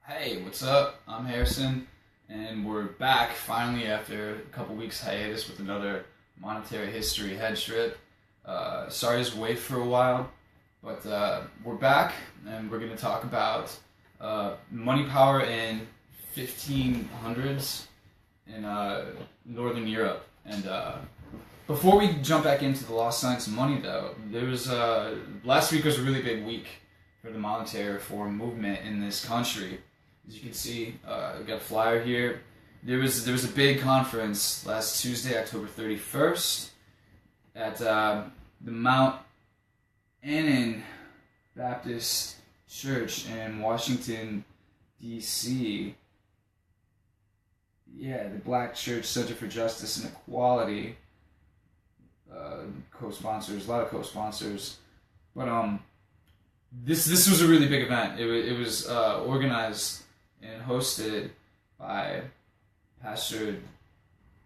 Hey, what's up? I'm Harrison, and we're back finally after a couple weeks hiatus with another monetary history head strip. Sorry to wait for a while, but we're back, and we're going to talk about money power in 1500s in Northern Europe. And before we jump back into the lost science of money, though, last week was a really big week for the monetary reform movement in this country. As you can see, we got a flyer here. There was a big conference last Tuesday, October 31st, at the Mount Annan Baptist Church in Washington, D.C. Yeah, the Black Church Center for Justice and Equality. Co-sponsors, a lot of co-sponsors, but this was a really big event. It was organized and hosted by Pasture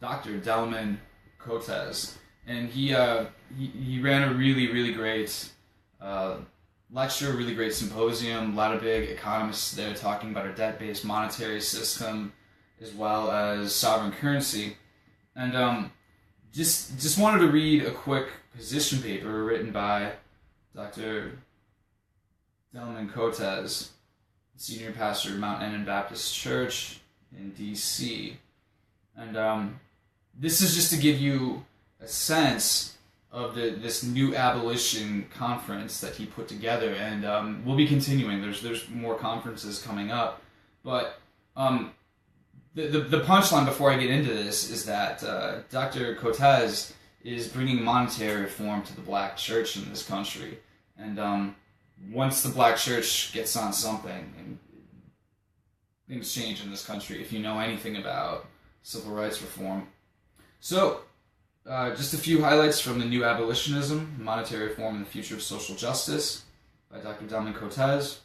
Dr. Delman Coates, and he ran a really great lecture, really great symposium. A lot of big economists there talking about our debt-based monetary system as well as sovereign currency, and just wanted to read a quick position paper written by Dr. Delman Coates, senior pastor of Mount Annan Baptist Church in D.C. And this is just to give you a sense of this new Abolition Conference that he put together, and we'll be continuing. There's more conferences coming up, but the punchline before I get into this is that Dr. Coates is bringing monetary reform to the Black church in this country, and once the Black church gets on something, and things change in this country if you know anything about civil rights reform. So, just a few highlights from the New Abolitionism, Monetary Reform and the Future of Social Justice by Dr. Delman Coates.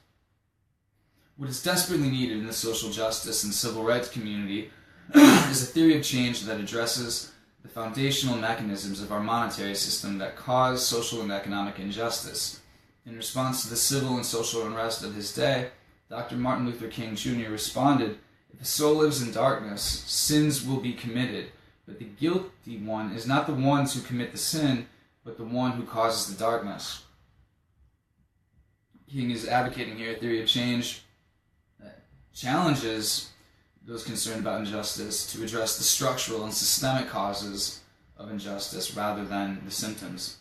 What is desperately needed in the social justice and civil rights community is a theory of change that addresses the foundational mechanisms of our monetary system that cause social and economic injustice. In response to the civil and social unrest of his day, Dr. Martin Luther King Jr. responded, "If a soul lives in darkness, sins will be committed, but the guilty one is not the ones who commit the sin, but the one who causes the darkness." King is advocating here a theory of change that challenges those concerned about injustice to address the structural and systemic causes of injustice rather than the symptoms.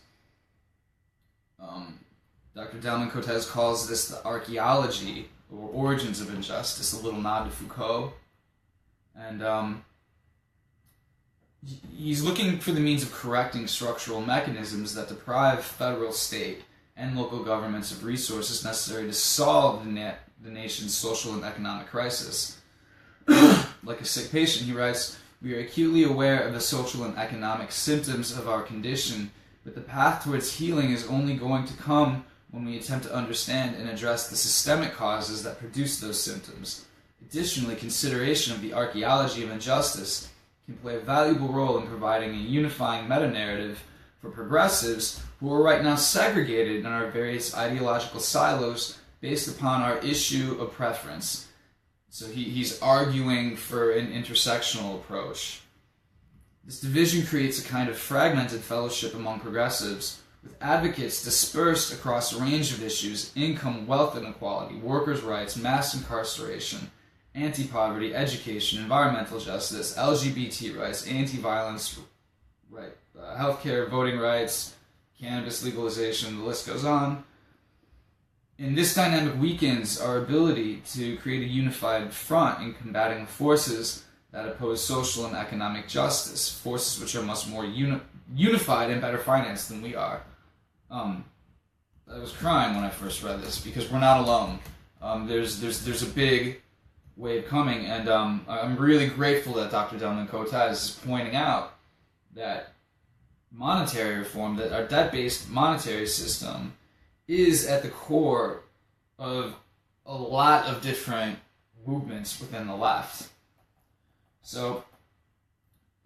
Dr. Delman Coates calls this the archaeology or origins of injustice, a little nod to Foucault. And he's looking for the means of correcting structural mechanisms that deprive federal, state, and local governments of resources necessary to solve the nation's social and economic crisis. Like a sick patient, he writes, "We are acutely aware of the social and economic symptoms of our condition, but the path towards healing is only going to come when we attempt to understand and address the systemic causes that produce those symptoms. Additionally, consideration of the archaeology of injustice can play a valuable role in providing a unifying meta-narrative for progressives who are right now segregated in our various ideological silos based upon our issue of preference." So he's arguing for an intersectional approach. This division creates a kind of fragmented fellowship among progressives, with advocates dispersed across a range of issues: income, wealth inequality, workers' rights, mass incarceration, anti-poverty, education, environmental justice, LGBT rights, anti-violence, healthcare, voting rights, cannabis legalization, the list goes on. And this dynamic weakens our ability to create a unified front in combating the forces that oppose social and economic justice, forces which are much more unified and better financed than we are. I was crying when I first read this because we're not alone. There's a big wave coming, and I'm really grateful that Dr. Delman Coates is pointing out that monetary reform, that our debt-based monetary system, is at the core of a lot of different movements within the left. So,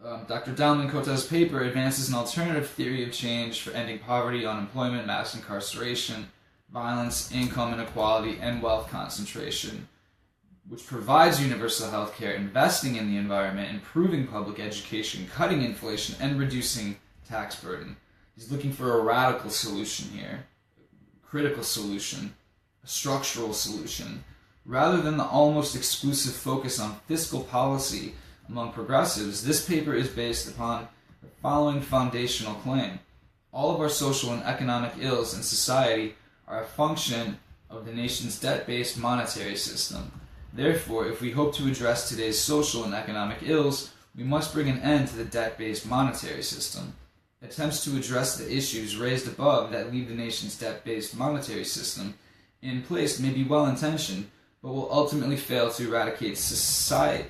Dr. Delman Coates' paper advances an alternative theory of change for ending poverty, unemployment, mass incarceration, violence, income inequality, and wealth concentration. which provides universal health care, investing in the environment, improving public education, cutting inflation, and reducing tax burden. He's looking for a radical solution here, a critical solution, a structural solution, rather than the almost exclusive focus on fiscal policy among progressives. This paper is based upon the following foundational claim. All of our social and economic ills in society are a function of the nation's debt-based monetary system. Therefore, if we hope to address today's social and economic ills, we must bring an end to the debt-based monetary system. Attempts to address the issues raised above that leave the nation's debt-based monetary system in place may be well-intentioned, but will ultimately fail to eradicate society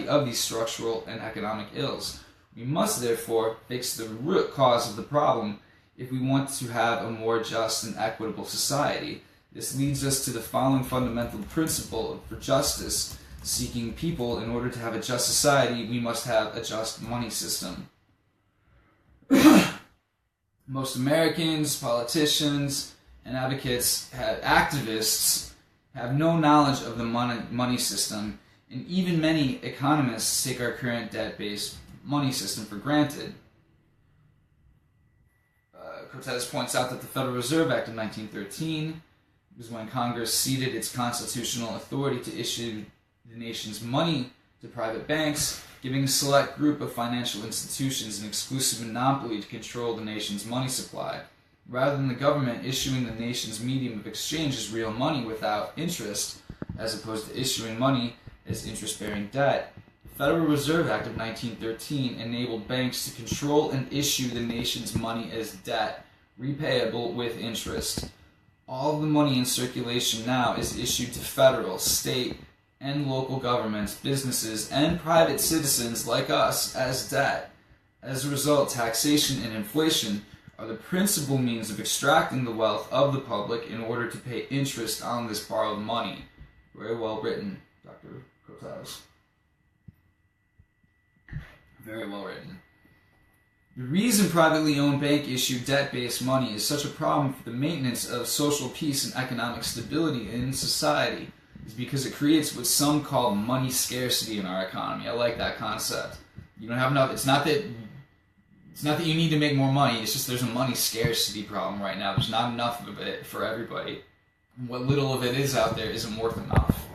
of these structural and economic ills. We must therefore fix the root cause of the problem if we want to have a more just and equitable society. This leads us to the following fundamental principle for justice seeking people. In order to have a just society, we must have a just money system. Most Americans, politicians, and activists have no knowledge of the money system, and even many economists take our current debt-based money system for granted. Coates points out that the Federal Reserve Act of 1913 was when Congress ceded its constitutional authority to issue the nation's money to private banks, giving a select group of financial institutions an exclusive monopoly to control the nation's money supply. Rather than the government issuing the nation's medium of exchange as real money without interest, as opposed to issuing money as interest-bearing debt, the Federal Reserve Act of 1913 enabled banks to control and issue the nation's money as debt, repayable with interest. All of the money in circulation now is issued to federal, state, and local governments, businesses, and private citizens like us as debt. As a result, taxation and inflation are the principal means of extracting the wealth of the public in order to pay interest on this borrowed money. Very well written, Dr. Coates. Very well written. The reason privately owned bank-issued debt-based money is such a problem for the maintenance of social peace and economic stability in society is because it creates what some call money scarcity in our economy. I like that concept. You don't have enough. It's not that you need to make more money. It's just there's a money scarcity problem right now. There's not enough of it for everybody. And what little of it is out there isn't worth enough.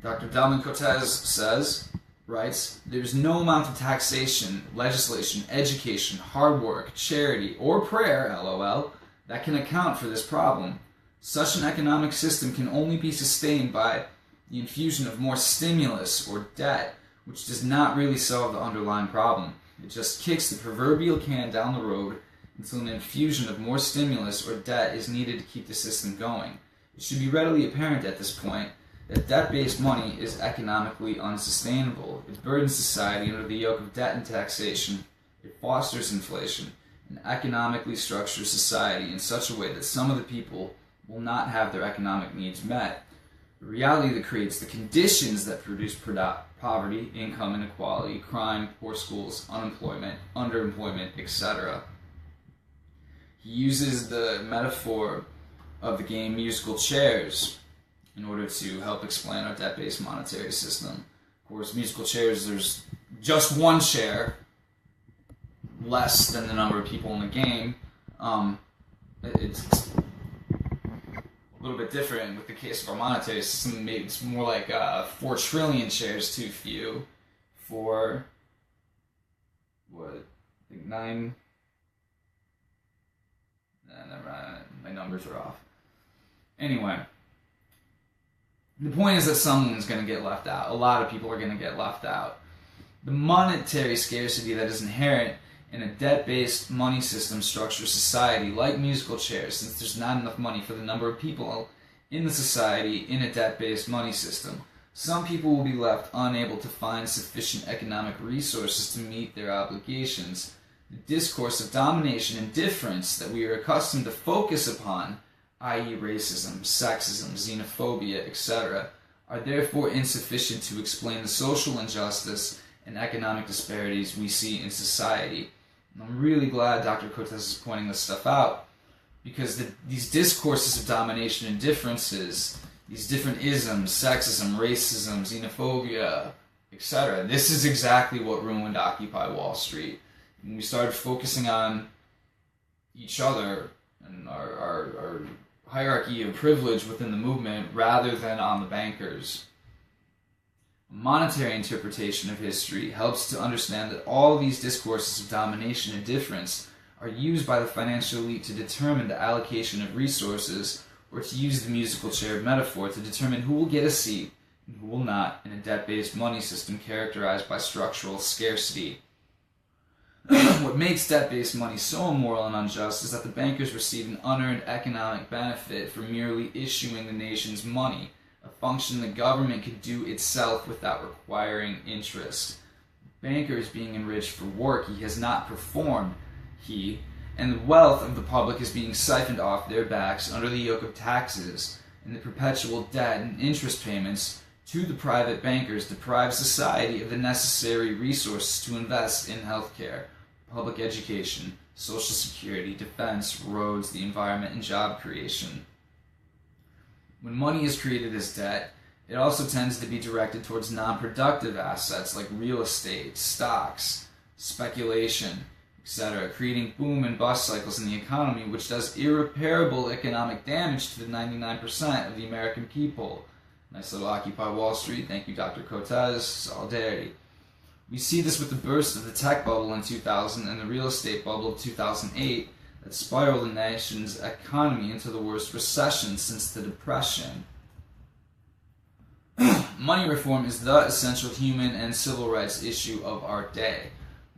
Dr. Delman Coates writes, "There's no amount of taxation, legislation, education, hard work, charity, or prayer, LOL, that can account for this problem. Such an economic system can only be sustained by the infusion of more stimulus or debt, which does not really solve the underlying problem. It just kicks the proverbial can down the road until an infusion of more stimulus or debt is needed to keep the system going. It should be readily apparent at this point that debt-based money is economically unsustainable. It burdens society under the yoke of debt and taxation. It fosters inflation and economically structures society in such a way that some of the people will not have their economic needs met. A reality that creates the conditions that produce poverty, income inequality, crime, poor schools, unemployment, underemployment, etc." He uses the metaphor of the game musical chairs in order to help explain our debt-based monetary system. Of course, musical chairs, there's just one chair, less than the number of people in the game. It's a little bit different with the case of our monetary system. Maybe it's more like 4 trillion shares too few for, what, I think 9... never mind, my numbers are off. Anyway, the point is that someone's going to get left out. A lot of people are going to get left out. The monetary scarcity that is inherent in a debt-based money system structures society like musical chairs, since there's not enough money for the number of people in the society in a debt-based money system. Some people will be left unable to find sufficient economic resources to meet their obligations. The discourse of domination and difference that we are accustomed to focus upon, i.e. racism, sexism, xenophobia, etc., are therefore insufficient to explain the social injustice and economic disparities we see in society. And I'm really glad Dr. Coates is pointing this stuff out, because these discourses of domination and differences these different isms, sexism, racism, xenophobia, etc. This is exactly what ruined Occupy Wall Street. When we started focusing on each other and our hierarchy of privilege within the movement rather than on the bankers. A monetary interpretation of history helps to understand that all these discourses of domination and difference are used by the financial elite to determine the allocation of resources, or to use the musical chair metaphor to determine who will get a seat and who will not in a debt-based money system characterized by structural scarcity. What makes debt-based money so immoral and unjust is that the bankers receive an unearned economic benefit for merely issuing the nation's money, a function the government could do itself without requiring interest. The banker is being enriched for work he has not performed, and the wealth of the public is being siphoned off their backs under the yoke of taxes, and the perpetual debt and interest payments to the private bankers deprive society of the necessary resources to invest in healthcare, public education, social security, defense, roads, the environment, and job creation. When money is created as debt, it also tends to be directed towards non-productive assets like real estate, stocks, speculation, etc., creating boom and bust cycles in the economy, which does irreparable economic damage to the 99% of the American people. Nice little Occupy Wall Street. Thank you, Dr. Coates. Solidarity. We see this with the burst of the tech bubble in 2000 and the real estate bubble of 2008 that spiraled the nation's economy into the worst recession since the Depression. Money reform is the essential human and civil rights issue of our day.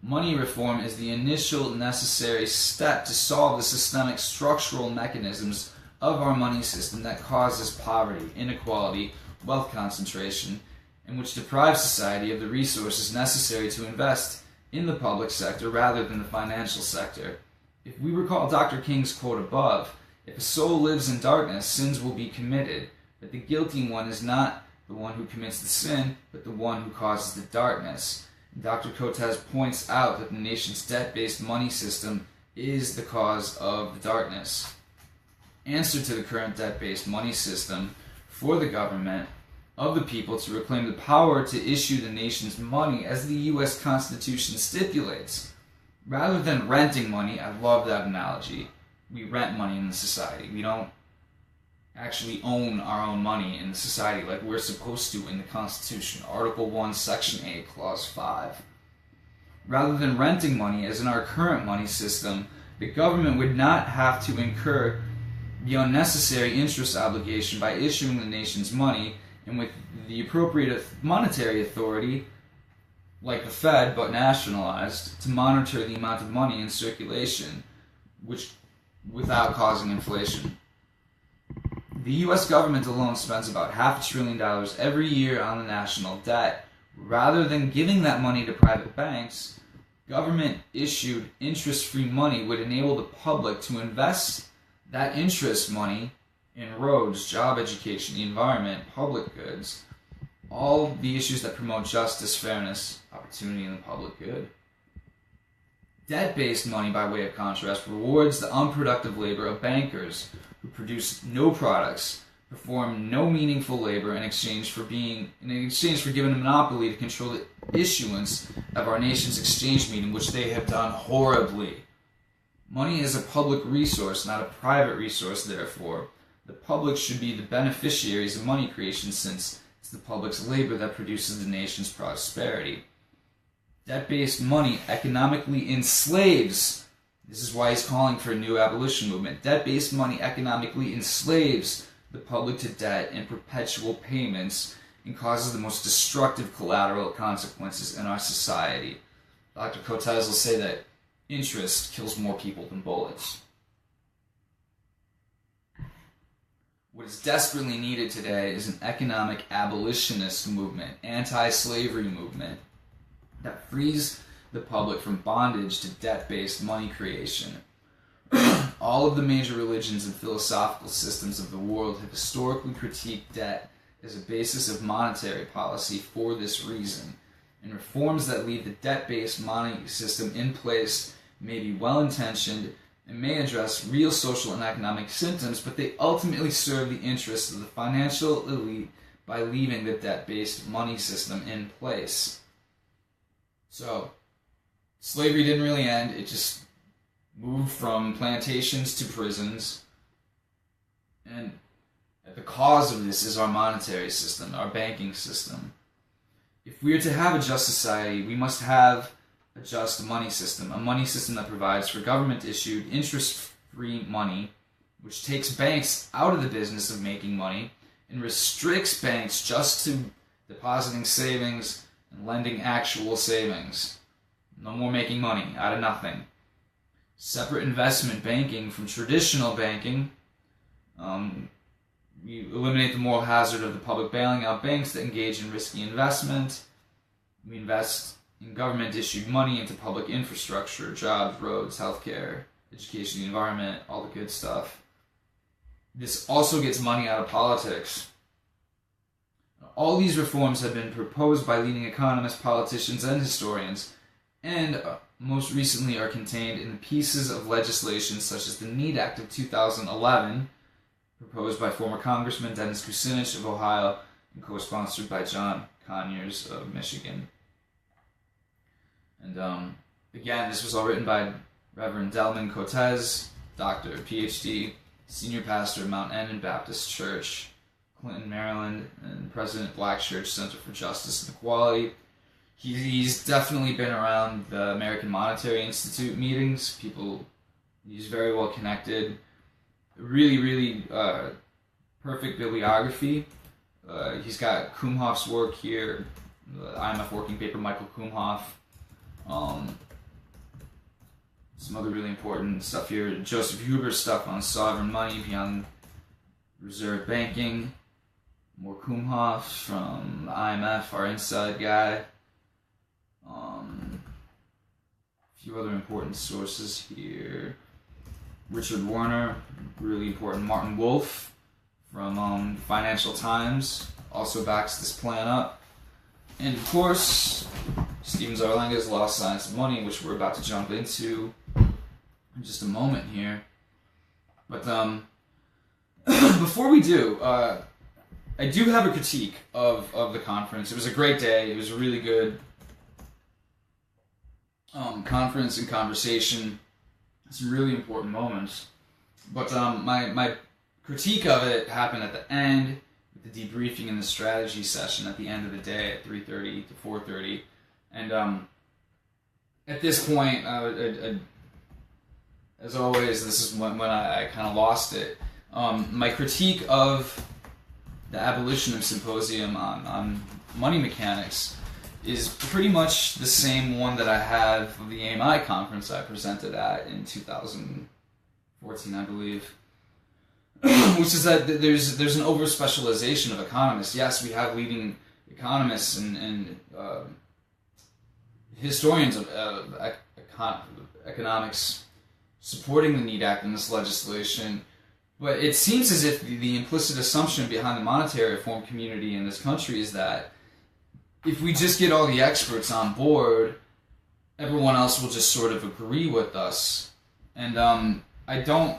Money reform is the initial necessary step to solve the systemic structural mechanisms of our money system that causes poverty, inequality, wealth concentration, and which deprives society of the resources necessary to invest in the public sector rather than the financial sector. If we recall Dr. King's quote above, if a soul lives in darkness, sins will be committed, but the guilty one is not the one who commits the sin, but the one who causes the darkness. And Dr. Coates points out that the nation's debt-based money system is the cause of the darkness. Answer to the current debt-based money system for the government of the people to reclaim the power to issue the nation's money as the U.S. Constitution stipulates. Rather than renting money, I love that analogy. We rent money in the society. We don't actually own our own money in the society like we're supposed to in the Constitution. Article 1, Section 8, Clause 5. Rather than renting money, as in our current money system, the government would not have to incur the unnecessary interest obligation by issuing the nation's money, and with the appropriate monetary authority, like the Fed but nationalized, to monitor the amount of money in circulation, which without causing inflation. The U.S. government alone spends about $500 billion every year on the national debt. Rather than giving that money to private banks, government-issued interest-free money would enable the public to invest that interest money in roads, job education, the environment, public goods, all the issues that promote justice, fairness, opportunity, and the public good. Debt-based money, by way of contrast, rewards the unproductive labor of bankers who produce no products, perform no meaningful labor in exchange for giving a monopoly to control the issuance of our nation's exchange medium, which they have done horribly. Money is a public resource, not a private resource, therefore. The public should be the beneficiaries of money creation, since it's the public's labor that produces the nation's prosperity. Debt-based money economically enslaves. This is why he's calling for a new abolition movement. Debt-based money economically enslaves the public to debt and perpetual payments and causes the most destructive collateral consequences in our society. Dr. Coates will say that interest kills more people than bullets. What is desperately needed today is an economic abolitionist movement, anti-slavery movement, that frees the public from bondage to debt-based money creation. All of the major religions and philosophical systems of the world have historically critiqued debt as a basis of monetary policy for this reason, and reforms that leave the debt-based money system in place may be well-intentioned and may address real social and economic symptoms, but they ultimately serve the interests of the financial elite by leaving the debt-based money system in place. So, slavery didn't really end. It just moved from plantations to prisons. And at the cause of this is our monetary system, our banking system. If we are to have a just society, we must have a just money system, a money system that provides for government-issued, interest-free money, which takes banks out of the business of making money and restricts banks just to depositing savings and lending actual savings. No more making money out of nothing. Separate investment banking from traditional banking. We eliminate the moral hazard of the public bailing out banks that engage in risky investment. We invest in government-issued money into public infrastructure, jobs, roads, healthcare, education, the environment, all the good stuff. This also gets money out of politics. All these reforms have been proposed by leading economists, politicians, and historians, and most recently are contained in pieces of legislation such as the Need Act of 2011, proposed by former Congressman Dennis Kucinich of Ohio and co-sponsored by John Conyers of Michigan. And again, this was all written by Reverend Delman Coates, Dr. Ph.D., Senior Pastor of Mount Enon Baptist Church, Clinton, Maryland, and President Black Church Center for Justice and Equality. He's definitely been around the American Monetary Institute meetings. He's very well connected. Really, really perfect bibliography. He's got Kumhoff's work here, the IMF working paper, Michael Kumhoff. Some other really important stuff here. Joseph Huber's stuff on sovereign money beyond reserve banking. More Kumhoff from the IMF, our inside guy. A few other important sources here. Richard Warner, really important. Martin Wolf from Financial Times also backs this plan up. And of course, Stephen Zarlenga's Lost Science of Money, which we're about to jump into in just a moment here. But before we do, I do have a critique of the conference. It was a great day. It was a really good conference and conversation. Some really important moments. But my critique of it happened at the end, with the debriefing and the strategy session at the end of the day at 3:30 to 4:30. And at this point, as always, this is when I kind of lost it. My critique of the Abolition Symposium on money mechanics is pretty much the same one that I have of the AMI conference I presented at in 2014, I believe. Which is that there's an over-specialization of economists. Yes, we have leading economists and historians of economics supporting the Need Act and this legislation, but it seems as if the implicit assumption behind the monetary reform community in this country is that if we just get all the experts on board, everyone else will just sort of agree with us. And I don't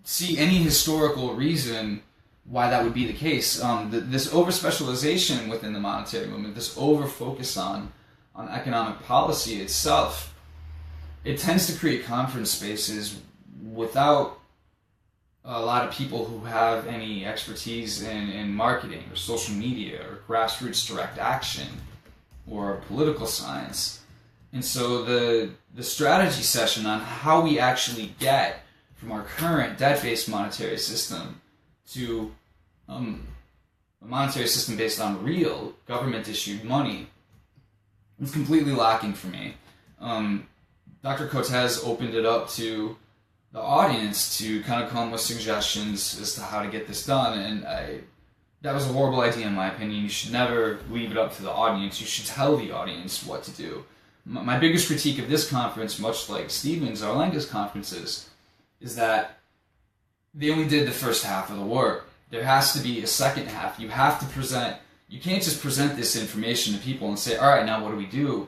see any historical reason why that would be the case. This over-specialization within the monetary movement, this over-focus on economic policy itself, it tends to create conference spaces without a lot of people who have any expertise in marketing or social media or grassroots direct action or political science. And so the strategy session on how we actually get from our current debt-based monetary system to a monetary system based on real government-issued money was completely lacking for me. Dr. Coates opened it up to the audience to kind of come with suggestions as to how to get this done, and that was a horrible idea in my opinion. You should never leave it up to the audience. You should tell the audience what to do. My biggest critique of this conference, much like Stephen Zarlenga's conferences, is that they only did the first half of the work. There has to be a second half. You have to present. You can't just present this information to people and say, all right, now what do we do?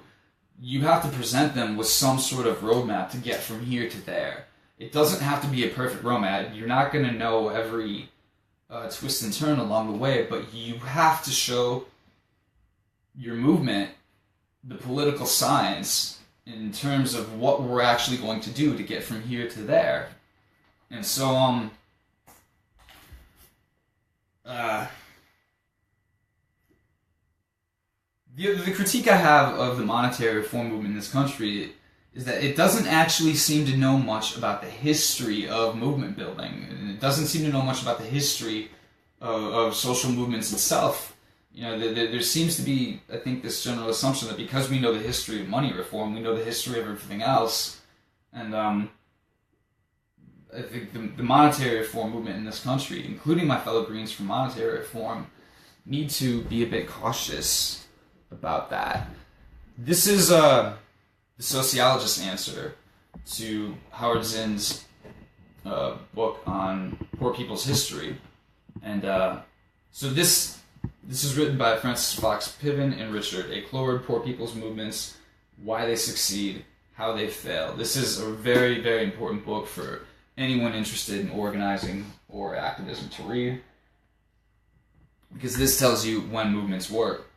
you have to present them with some sort of roadmap to get from here to there. It doesn't have to be a perfect roadmap. You're not going to know every twist and turn along the way, but you have to show your movement the political science in terms of what we're actually going to do to get from here to there. And so, the critique I have of the monetary reform movement in this country is that it doesn't actually seem to know much about the history of movement building. It doesn't seem to know much about the history of social movements itself. You know, there seems to be, I think, this general assumption that because we know the history of money reform, we know the history of everything else. And I think the monetary reform movement in this country, including my fellow Greens for monetary reform, need to be a bit cautious about that. This is the sociologist's answer to Howard Zinn's book on poor people's history. And so this is written by Francis Fox Piven and Richard A. Cloward, Poor People's Movements, Why They Succeed, How They Fail. This is a very, very important book for anyone interested in organizing or activism to read, because this tells you when movements work.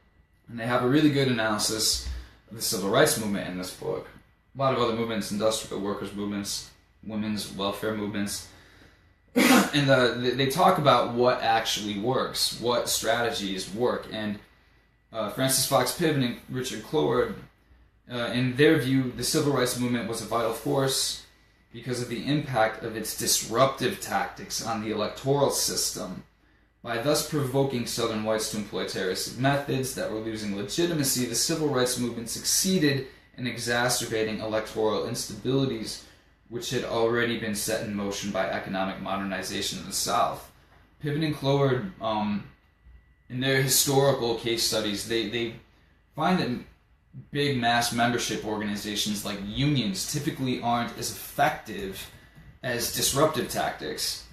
And they have a really good analysis of the civil rights movement in this book. A lot of other movements, industrial workers' movements, women's welfare movements. And they talk about what actually works, what strategies work. And Francis Fox Piven and Richard Cloward, in their view, the civil rights movement was a vital force because of the impact of its disruptive tactics on the electoral system. By thus provoking Southern whites to employ terrorist methods that were losing legitimacy, the civil rights movement succeeded in exacerbating electoral instabilities which had already been set in motion by economic modernization in the South. Piven and Cloward, in their historical case studies, they find that big mass membership organizations like unions typically aren't as effective as disruptive tactics.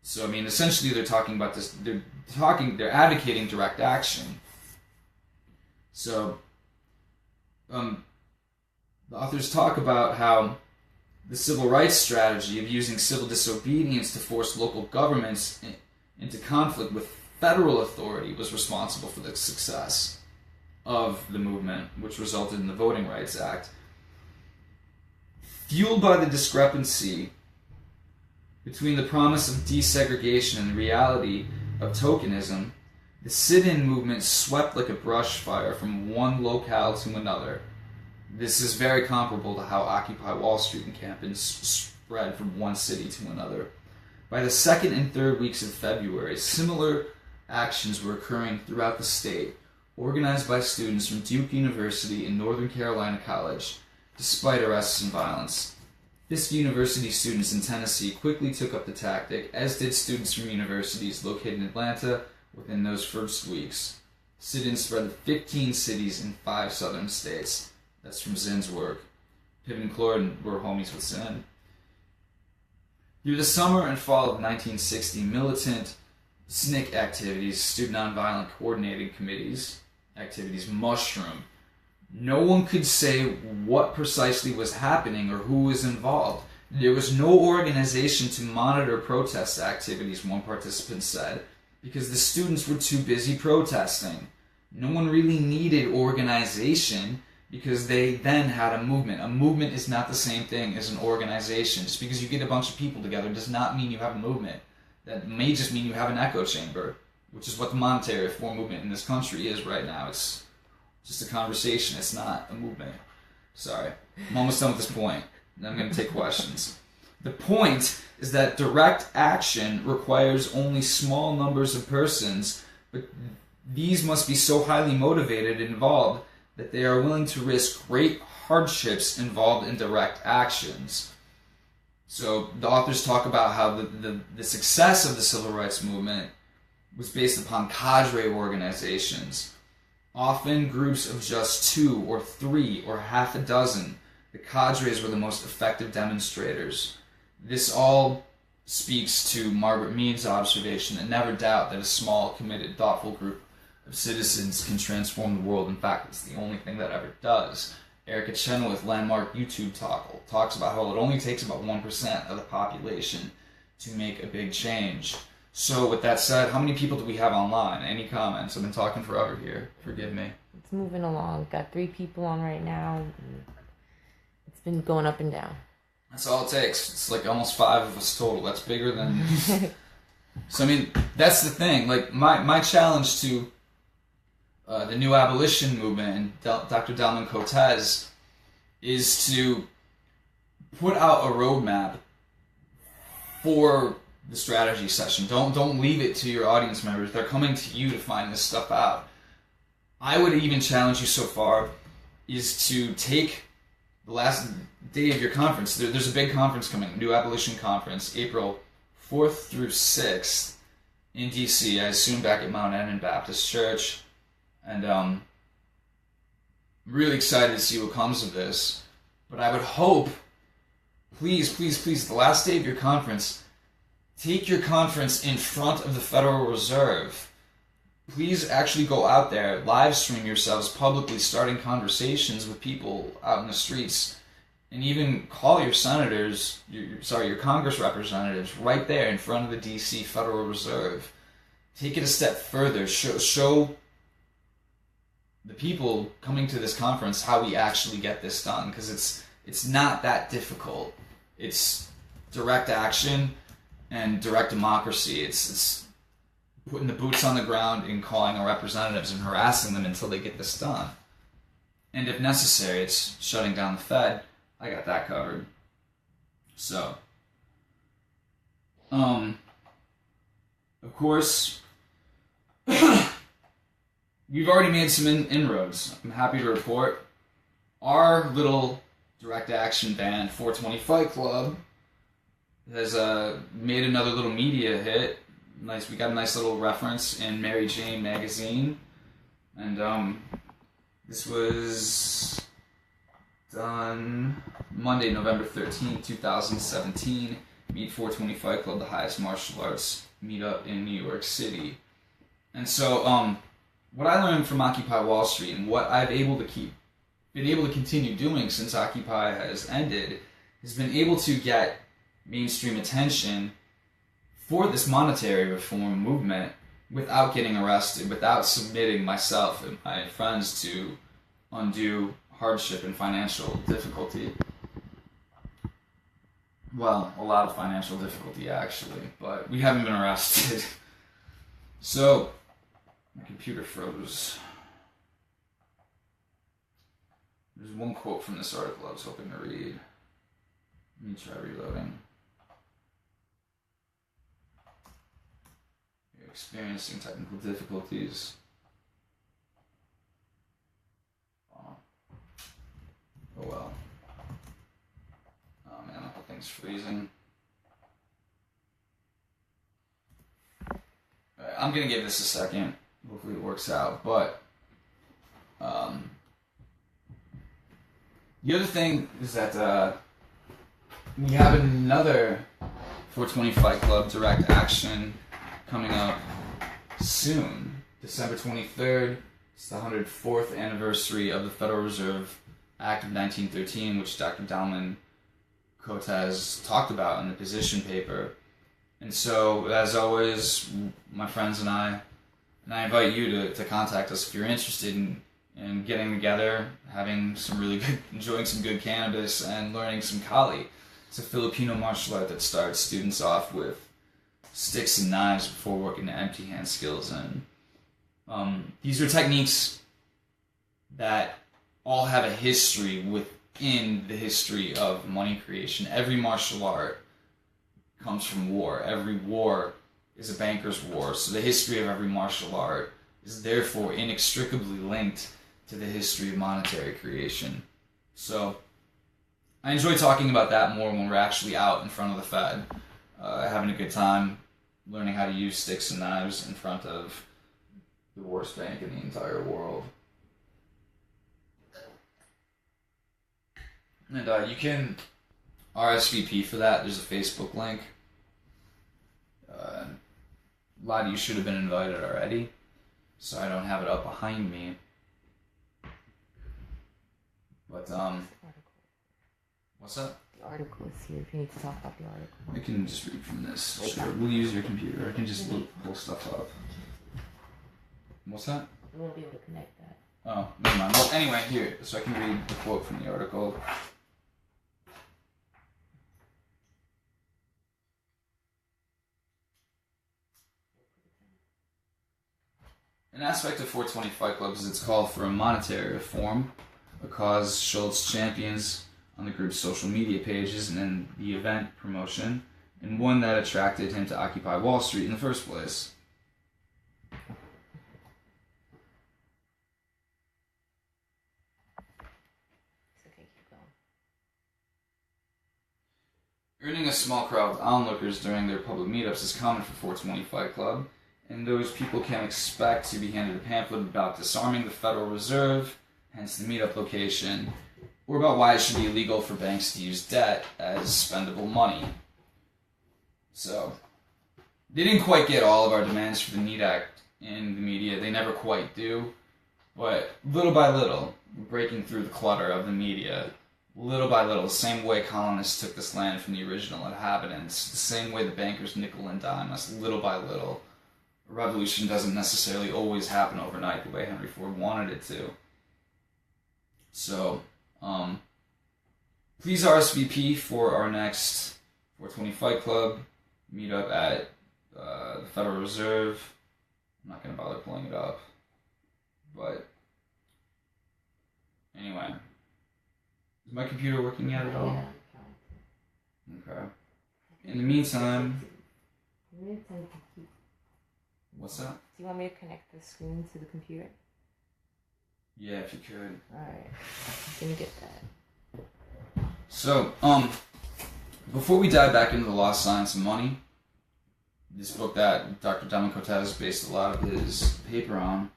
So, I mean, essentially they're talking about this, they're advocating direct action. So, the authors talk about how the civil rights strategy of using civil disobedience to force local governments into conflict with federal authority was responsible for the success of the movement, which resulted in the Voting Rights Act. Fueled by the discrepancy between the promise of desegregation and the reality of tokenism, the sit-in movement swept like a brush fire from one locale to another. This is very comparable to how Occupy Wall Street encampments spread from one city to another. By the second and third weeks of February, similar actions were occurring throughout the state, organized by students from Duke University and Northern Carolina College, despite arrests and violence. Fisk University students in Tennessee quickly took up the tactic, as did students from universities located in Atlanta within those first weeks. Sit-ins spread to 15 cities in 5 southern states. That's from Zinn's work. Piven and Cloward were homies with Zinn. Through the summer and fall of 1960, militant SNCC activities, Student Nonviolent Coordinating Committees, activities mushroomed. No one could say what precisely was happening or who was involved. There was no organization to monitor protest activities, one participant said, because the students were too busy protesting. No one really needed organization because they then had a movement. A movement is not the same thing as an organization. Just because you get a bunch of people together does not mean you have a movement. That may just mean you have an echo chamber, which is what the monetary reform movement in this country is right now. It's just a conversation. It's not a movement. Sorry. I'm almost done with this point. I'm going to take questions. The point is that direct action requires only small numbers of persons, but these must be so highly motivated and involved that they are willing to risk great hardships involved in direct actions. So the authors talk about how the success of the civil rights movement was based upon cadre organizations, often groups of just 2 or 3 or half a dozen. The cadres were the most effective demonstrators. This all speaks to Margaret Mead's observation that never doubt that a small, committed, thoughtful group of citizens can transform the world. In fact, it's the only thing that ever does. Erica Chenoweth, landmark YouTube talks about how it only takes about 1% of the population to make a big change. So with that said, how many people do we have online? Any comments? I've been talking forever here. Forgive me. It's moving along. Got 3 people on right now. It's been going up and down. That's all it takes. It's like almost 5 of us total. That's bigger than... So, I mean, that's the thing. Like, my challenge to the new abolition movement and Dr. Delman Coates is to put out a roadmap for the strategy session. Don't leave it to your audience members. They're coming to you to find this stuff out. I would even challenge you so far is to take the last day of your conference. There's a big conference coming, New Abolition Conference, April 4th through 6th in D.C., I assume back at Mount Enon Baptist Church. And I'm really excited to see what comes of this. But I would hope, please, the last day of your conference, take your conference in front of the Federal Reserve. Please actually go out there, live stream yourselves publicly, starting conversations with people out in the streets, and even call your senators, your Congress representatives right there in front of the D.C. Federal Reserve. Take it a step further. Show the people coming to this conference how we actually get this done, because it's not that difficult. It's direct action and direct democracy. It's putting the boots on the ground and calling our representatives and harassing them until they get this done. And if necessary, it's shutting down the Fed. I got that covered. So, of course, we've already made some inroads. I'm happy to report our little direct action band, 420 Fight Club, has made another little media hit. Nice, we got a nice little reference in Mary Jane magazine, and this was done Monday, November 13th, 2017. Meet 420 Fight Club, the highest martial arts meetup in New York City. And so, what I learned from Occupy Wall Street and what I've been able to continue doing since Occupy has ended, has been able to get mainstream attention for this monetary reform movement without getting arrested, without submitting myself and my friends to undue hardship and financial difficulty. Well, a lot of financial difficulty actually, but we haven't been arrested. So, my computer froze. There's one quote from this article I was hoping to read. Let me try reloading. You're experiencing technical difficulties. Oh well. Oh man, the whole thing's freezing. Alright, I'm gonna give this a second. Hopefully it works out, but the other thing is that we have another 420 Fight Club direct action coming up soon, December 23rd. It's the 104th anniversary of the Federal Reserve Act of 1913, which Dr. Delman Coates talked about in the position paper. And so, as always, my friends and I invite you to contact us if you're interested in getting together, having some really good, enjoying some good cannabis, and learning some Kali. It's a Filipino martial art that starts students off with sticks and knives before working the empty hand skills. And these are techniques that all have a history within the history of money creation. Every martial art comes from war. Every war is a banker's war. So the history of every martial art is therefore inextricably linked to the history of monetary creation. So I enjoy talking about that more when we're actually out in front of the Fed, having a good time, learning how to use sticks and knives in front of the worst bank in the entire world. And you can RSVP for that. There's a Facebook link. A lot of you should have been invited already, so I don't have it up behind me. But, what's that? The article is here if you need to talk about the article. I can just read from this. Sure. We'll use your computer. I can just pull stuff up. What's that? We won't be able to connect that. Oh, never mind. Well, anyway, here. So I can read the quote from the article. An aspect of 420 Fight Club is its call for a monetary reform, a cause Schultz champions on the group's social media pages and in the event promotion, and one that attracted him to occupy Wall Street in the first place. It's okay, keep going. Earning a small crowd of onlookers during their public meetups is common for 420 Fight Club, and those people can expect to be handed a pamphlet about disarming the Federal Reserve, hence the meetup location, or about why it should be illegal for banks to use debt as spendable money. So, they didn't quite get all of our demands for the NEAT Act in the media. They never quite do. But little by little, breaking through the clutter of the media, little by little, the same way colonists took this land from the original inhabitants, the same way the bankers nickel and dime us, little by little. A revolution doesn't necessarily always happen overnight the way Henry Ford wanted it to. So, please RSVP for our next 420 Fight Club meetup at the Federal Reserve. I'm not going to bother pulling it up. But, anyway. Is my computer working yet at all? Yeah. Okay. In the meantime... What's that? Do you want me to connect the screen to the computer? Yeah, if you could. Alright. Let me get that. So, before we dive back into the lost science of money, this book that Dr. Delman Coates based a lot of his paper on,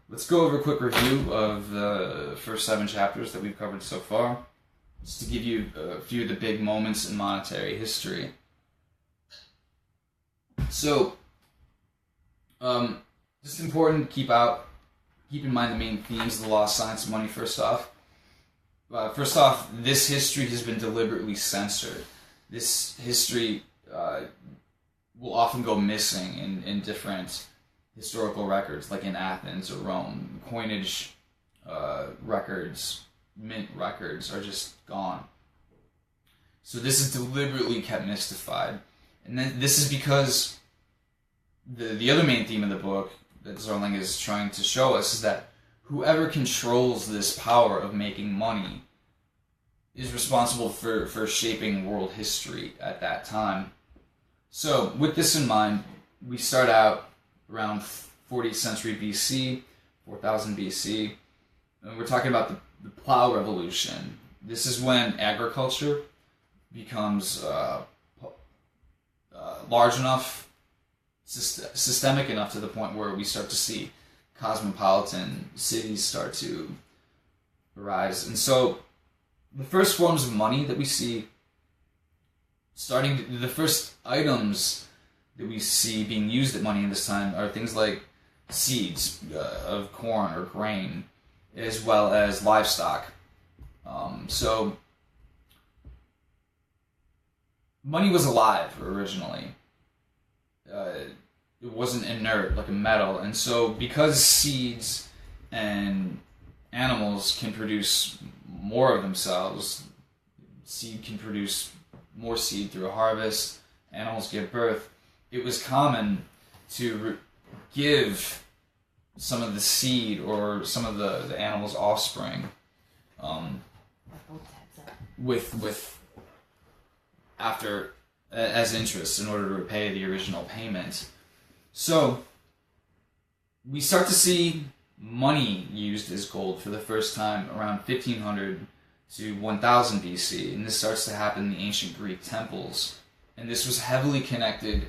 let's go over a quick review of the first 7 chapters that we've covered so far, just to give you a few of the big moments in monetary history. So, just important to keep in mind the main themes of the lost science of money first off. First off, this history has been deliberately censored. This history will often go missing in different historical records, like in Athens or Rome. Coinage records, mint records are just gone. So this is deliberately kept mystified. And then this is because the other main theme of the book that Zarlenga is trying to show us is that whoever controls this power of making money is responsible for shaping world history at that time. So, with this in mind, we start out around 40th century BC, 4000 BC, and we're talking about the plow revolution. This is when agriculture becomes large enough, systemic enough to the point where we start to see cosmopolitan cities start to arise. And so the first forms of money that we see the first items that we see being used at money in this time are things like seeds of corn or grain, as well as livestock. So money was alive originally. It wasn't inert like a metal, and so because seeds and animals can produce more of themselves, seed can produce more seed through a harvest, animals give birth, it was common to give some of the seed or some of the animal's offspring with after as interest in order to repay the original payment. So we start to see money used as gold for the first time around 1500 to 1000 BC, and this starts to happen in the ancient Greek temples. And this was heavily connected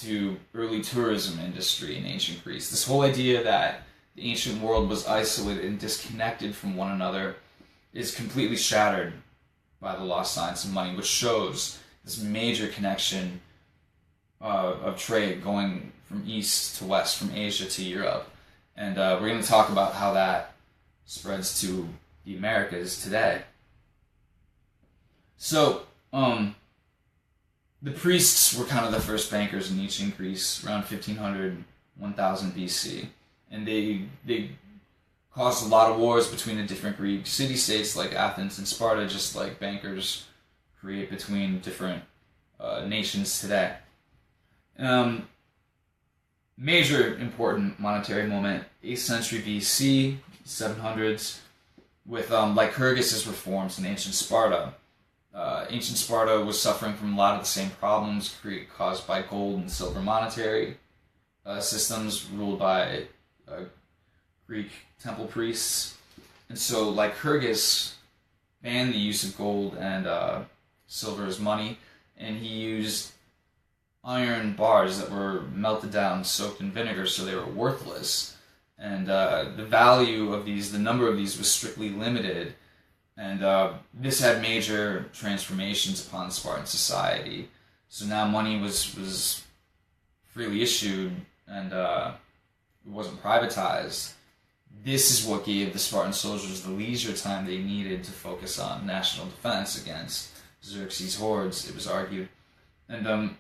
to early tourism industry in ancient Greece. This whole idea that the ancient world was isolated and disconnected from one another is completely shattered by the lost science of money, which shows this major connection of trade going from east to west, from Asia to Europe. And we're going to talk about how that spreads to the Americas today. So, the priests were kind of the first bankers in ancient Greece around 1500, 1000 BC. And they caused a lot of wars between the different Greek city-states like Athens and Sparta, just like bankers create between different nations today. Major important monetary moment, 8th century BC, 700s, with Lycurgus's reforms in ancient Sparta. Ancient Sparta was suffering from a lot of the same problems caused by gold and silver monetary systems ruled by Greek temple priests. And so Lycurgus banned the use of gold and silver as money, and he used iron bars that were melted down, soaked in vinegar, so they were worthless. And the value of these, the number of these was strictly limited. And this had major transformations upon Spartan society. So now money was freely issued, and it wasn't privatized. This is what gave the Spartan soldiers the leisure time they needed to focus on national defense against Xerxes' hordes, it was argued. And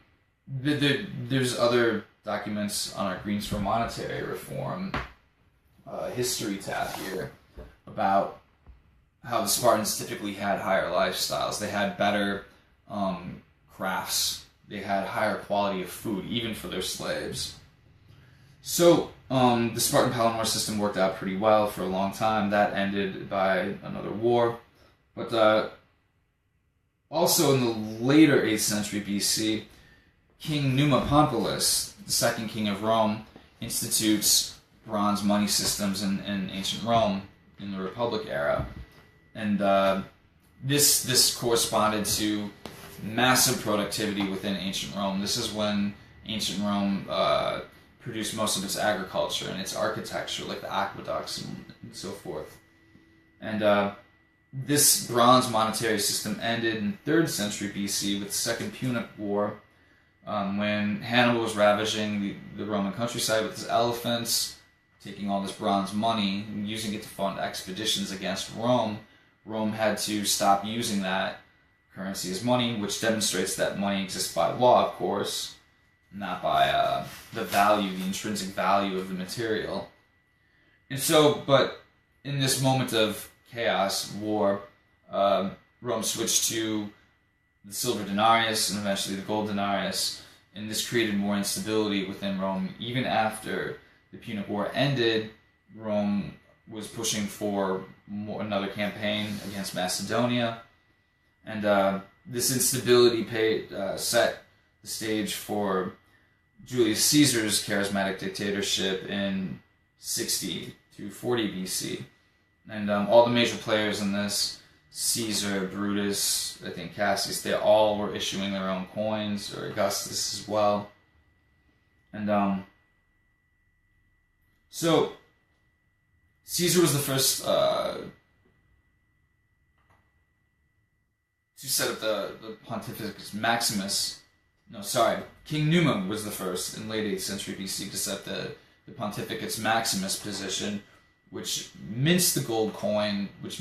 there's other documents on our Greens for Monetary Reform history tab here about how the Spartans typically had higher lifestyles. They had better crafts. They had higher quality of food, even for their slaves. So the Spartan Palinor system worked out pretty well for a long time. That ended by another war. But also in the later 8th century BC, King Numa Pompilus, the second king of Rome, institutes bronze money systems in ancient Rome in the Republic era. And this corresponded to massive productivity within ancient Rome. This is when ancient Rome produced most of its agriculture and its architecture, like the aqueducts and so forth. And this bronze monetary system ended in 3rd century BC with the Second Punic War, when Hannibal was ravaging the Roman countryside with his elephants, taking all this bronze money and using it to fund expeditions against Rome. Rome had to stop using that currency as money, which demonstrates that money exists by law, of course, not by the value, the intrinsic value of the material. And so, but in this moment of chaos, war, Rome switched to the silver denarius and eventually the gold denarius, and this created more instability within Rome. Even after the Punic War ended, Rome was pushing for another campaign against Macedonia, and this instability set the stage for Julius Caesar's charismatic dictatorship in 60 to 40 BC. And all the major players in this, Caesar, Brutus, I think Cassius, they all were issuing their own coins, or Augustus as well. And so Caesar was the first to set up the Pontificus Maximus. No, sorry, King Numa was the first in late 8th century BC to set the Pontificus Maximus position, which mints the gold coin, which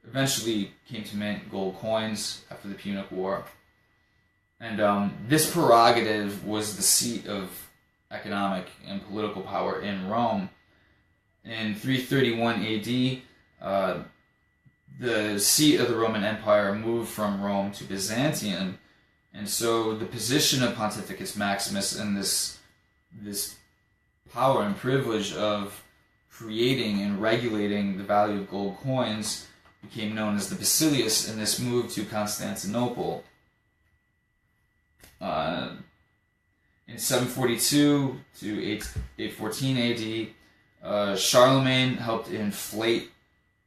eventually came to mint gold coins after the Punic War. And this prerogative was the seat of economic and political power in Rome. In 331 AD, the seat of the Roman Empire moved from Rome to Byzantium, and so the position of Pontificus Maximus and this power and privilege of creating and regulating the value of gold coins became known as the Basileus, and this moved to Constantinople. In 742 to 814 AD, Charlemagne helped inflate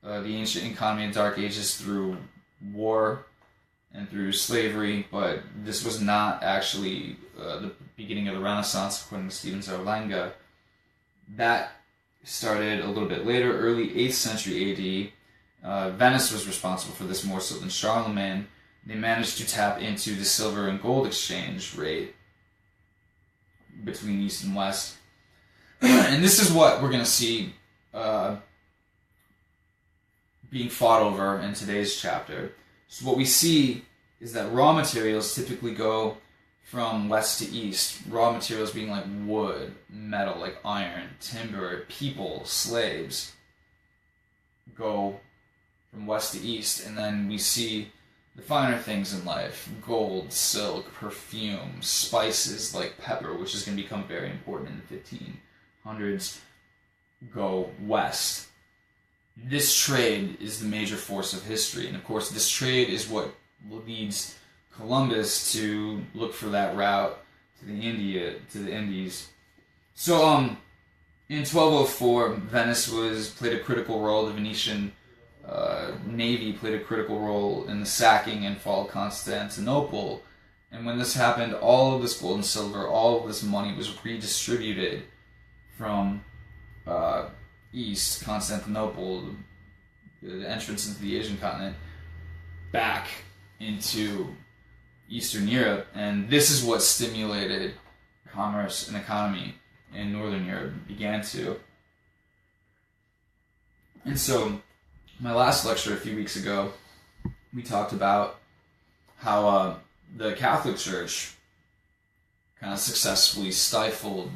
the ancient economy of Dark Ages through war and through slavery, but this was not actually the beginning of the Renaissance, according to Stephen Zarlenga. That started a little bit later, early 8th century AD. Venice was responsible for this more so than Charlemagne. They managed to tap into the silver and gold exchange rate between East and West. And this is what we're going to see being fought over in today's chapter. So what we see is that raw materials typically go from west to east. Raw materials being like wood, metal, like iron, timber, people, slaves, go from west to east. And then we see the finer things in life: gold, silk, perfume, spices like pepper, which is going to become very important in the 1500s, go west. This trade is the major force of history, and of course this trade is what leads Columbus to look for that route to the Indies. So in 1204, Venice played a critical role. The Venetian navy played a critical role in the sacking and fall of Constantinople. And when this happened, all of this gold and silver, all of this money was redistributed from east, Constantinople, the entrance into the Asian continent, back into Eastern Europe. And this is what stimulated commerce and economy in Northern Europe, began to. And so, my last lecture a few weeks ago, we talked about how the Catholic Church kind of successfully stifled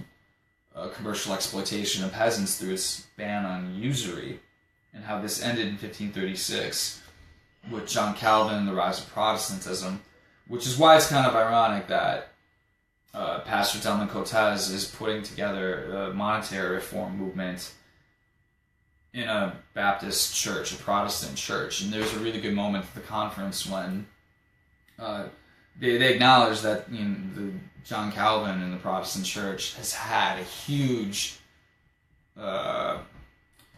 commercial exploitation of peasants through its ban on usury, and how this ended in 1536 with John Calvin and the rise of Protestantism, which is why it's kind of ironic that Pasture Delman Coates is putting together a monetary reform movement in a Baptist church, a Protestant church. And there's a really good moment at the conference when they acknowledge that, you know, the John Calvin and the Protestant church has had a huge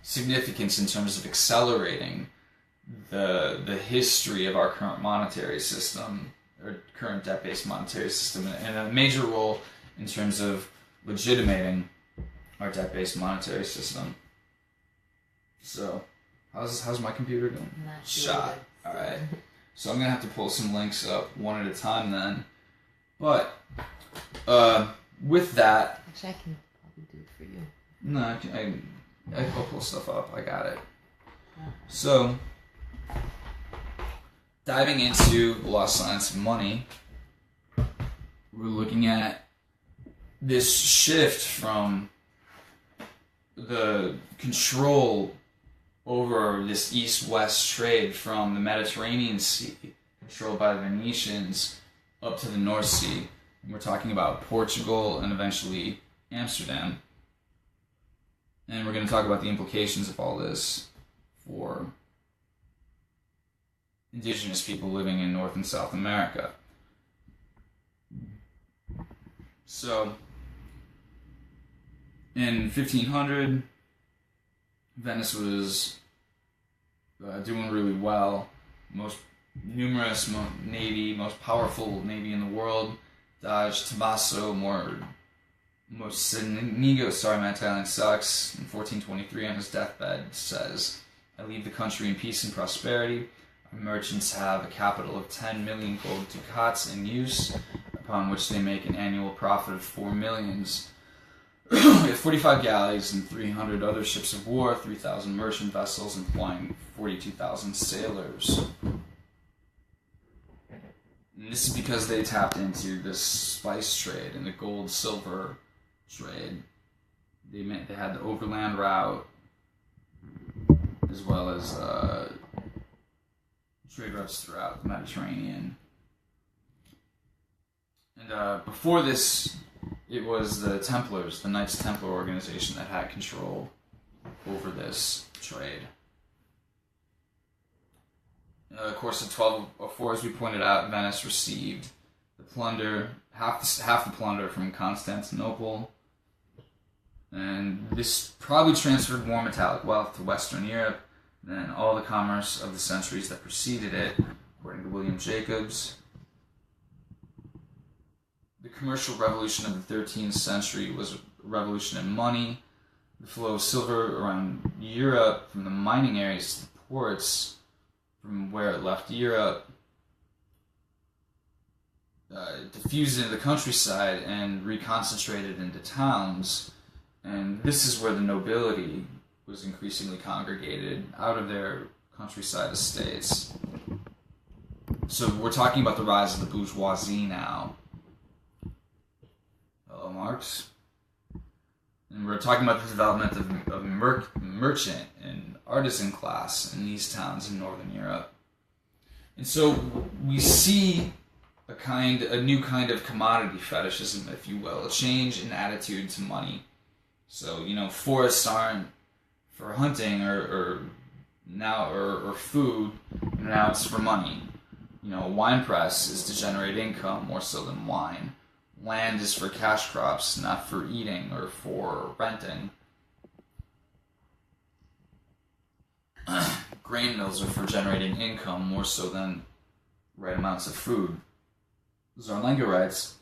significance in terms of accelerating the history of our current monetary system, or current debt-based monetary system, and a major role in terms of legitimating our debt-based monetary system. So, how's my computer doing? Not Shot. good. All right. So I'm gonna have to pull some links up one at a time then. But with that, which I can probably do for you. no, I'll pull stuff up. I got it. So, diving into the lost science of money, we're looking at this shift from the control over this east-west trade from the Mediterranean Sea, controlled by the Venetians, up to the North Sea. And we're talking about Portugal and eventually Amsterdam. And we're going to talk about the implications of all this for indigenous people living in North and South America. So, in 1500, Venice was doing really well. Most numerous navy, most powerful navy in the world. Dodge Tommaso Mocenigo, sorry my Italian sucks, in 1423 on his deathbed says, "I leave the country in peace and prosperity. Our merchants have a capital of 10 million gold ducats in use, upon which they make an annual profit of 4 millions. We have 45 galleys and 300 other ships of war, 3,000 merchant vessels, employing 42,000 sailors." And this is because they tapped into this spice trade and the gold-silver trade. They had the overland route, as well as trade routes throughout the Mediterranean. And before this, it was the Templars, the Knights Templar organization, that had control over this trade. Of course, in 1204, as we pointed out, Venice received the plunder, half the plunder from Constantinople, and this probably transferred more metallic wealth to Western Europe than all the commerce of the centuries that preceded it, according to William Jacobs. The commercial revolution of the 13th century was a revolution in money. The flow of silver around Europe from the mining areas to the ports, from where it left Europe, diffused into the countryside and reconcentrated into towns. And this is where the nobility was increasingly congregated out of their countryside estates. So we're talking about the rise of the bourgeoisie now. Hello, Marx. And we're talking about the development of merchant and artisan class in these towns in Northern Europe. And so we see a new kind of commodity fetishism, if you will, a change in attitude to money. So, forests aren't for hunting or food, now it's for money. A wine press is to generate income more so than wine. Land is for cash crops, not for eating or for renting. Grain mills are for generating income more so than right amounts of food. Zarlenga writes,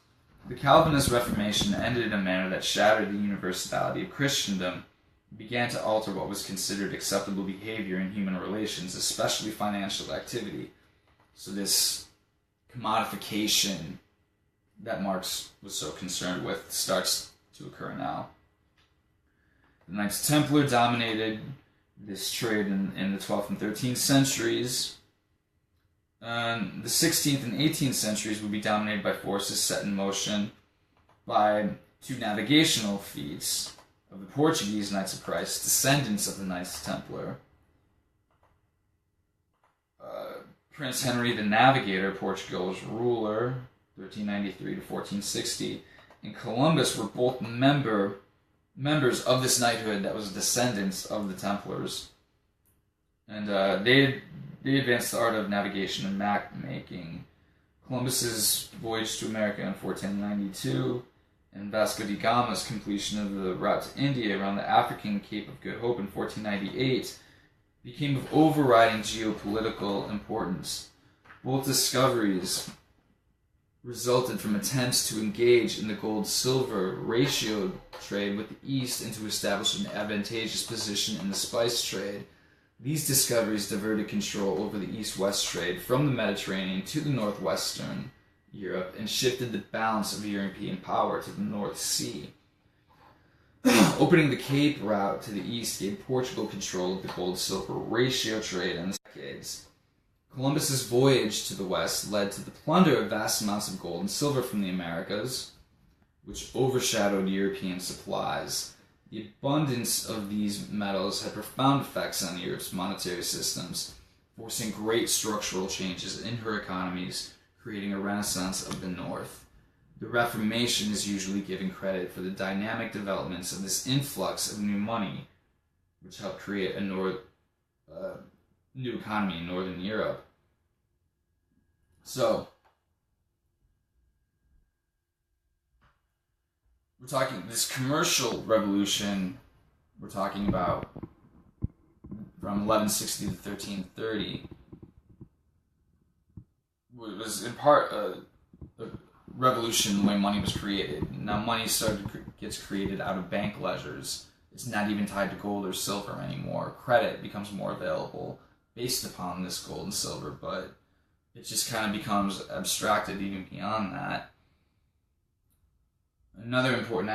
"The Calvinist Reformation ended in a manner that shattered the universality of Christendom and began to alter what was considered acceptable behavior in human relations, especially financial activity." So this commodification that Marx was so concerned with starts to occur now. The Knights Templar dominated this trade in the 12th and 13th centuries. The 16th and 18th centuries would be dominated by forces set in motion by two navigational feats of the Portuguese Knights of Christ, descendants of the Knights Templar. Prince Henry the Navigator, Portugal's ruler, 1393 to 1460, and Columbus were both members of this knighthood that was descendants of the Templars. And they advanced the art of navigation and map-making. Columbus's voyage to America in 1492 and Vasco da Gama's completion of the route to India around the African Cape of Good Hope in 1498 became of overriding geopolitical importance. Both discoveries resulted from attempts to engage in the gold-silver ratio trade with the East and to establish an advantageous position in the spice trade. These discoveries diverted control over the East-West trade from the Mediterranean to the northwestern Europe and shifted the balance of European power to the North Sea. Opening the Cape route to the east gave Portugal control of the gold-silver ratio trade in the decades. Columbus's voyage to the west led to the plunder of vast amounts of gold and silver from the Americas, which overshadowed European supplies. The abundance of these metals had profound effects on Europe's monetary systems, forcing great structural changes in her economies, creating a renaissance of the North. The Reformation is usually given credit for the dynamic developments of this influx of new money, which helped create a new economy in Northern Europe. So, we're talking this commercial revolution, we're talking about from 1160 to 1330, was in part a revolution the way money was created. Now money gets created out of bank ledgers. It's not even tied to gold or silver anymore. Credit becomes more available based upon this gold and silver, but it just kind of becomes abstracted even beyond that. Another important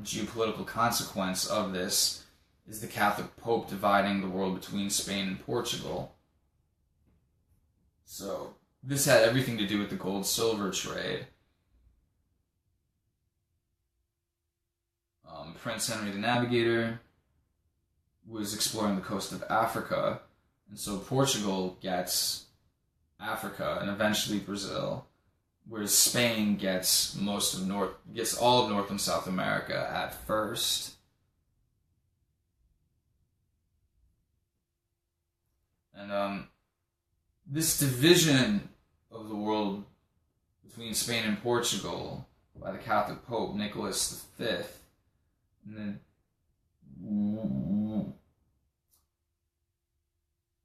geopolitical consequence of this is the Catholic Pope dividing the world between Spain and Portugal. So this had everything to do with the gold-silver trade. Prince Henry the Navigator was exploring the coast of Africa, and so Portugal gets Africa and eventually Brazil, whereas Spain gets all of North and South America at first. And this division of the world between Spain and Portugal by the Catholic Pope Nicholas V, and then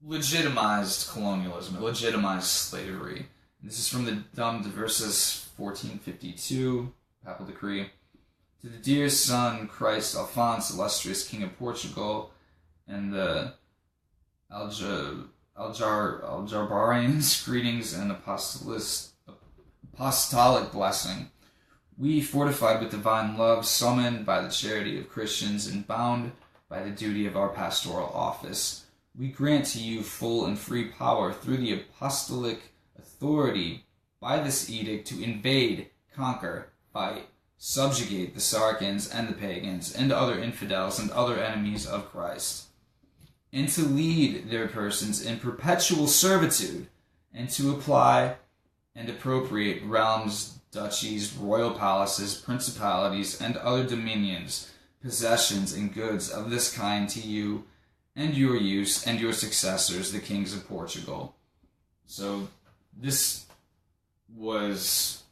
legitimized colonialism, it legitimized slavery. And this is from the Dum Diversas 1452 papal decree. To the dear son Christ Alphonse, illustrious King of Portugal, and the Aljabarans, greetings and apostolic blessing. We, fortified with divine love, summoned by the charity of Christians, and bound by the duty of our pastoral office, we grant to you full and free power through the apostolic authority by this edict to invade, conquer, fight, subjugate the Saracens and the pagans and other infidels and other enemies of Christ, and to lead their persons in perpetual servitude, and to apply and appropriate realms, duchies, royal palaces, principalities, and other dominions, possessions, and goods of this kind to you and your use and your successors, the kings of Portugal. So this was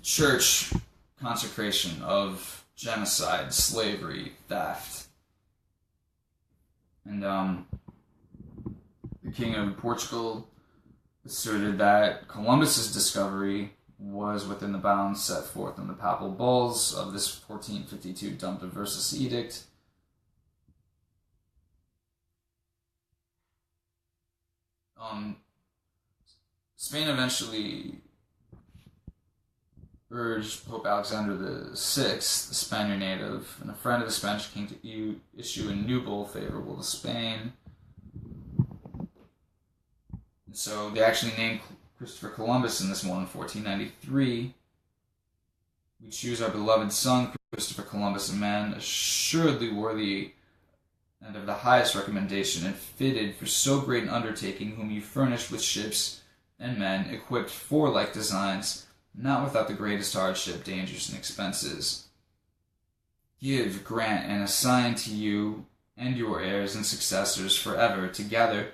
church consecration of genocide, slavery, theft. And the king of Portugal asserted that Columbus's discovery was within the bounds set forth in the papal bulls of this 1452 Dum Diversas Edict. Spain eventually urged Pope Alexander VI, the Spaniard native and a friend of the Spanish king, to issue a new bull favorable to Spain. And so they actually named Christopher Columbus in this one in 1493. We choose our beloved son, Christopher Columbus, a man assuredly worthy and of the highest recommendation, and fitted for so great an undertaking, whom you furnished with ships and men, equipped for like designs, not without the greatest hardship, dangers, and expenses. Give, grant, and assign to you and your heirs and successors forever, together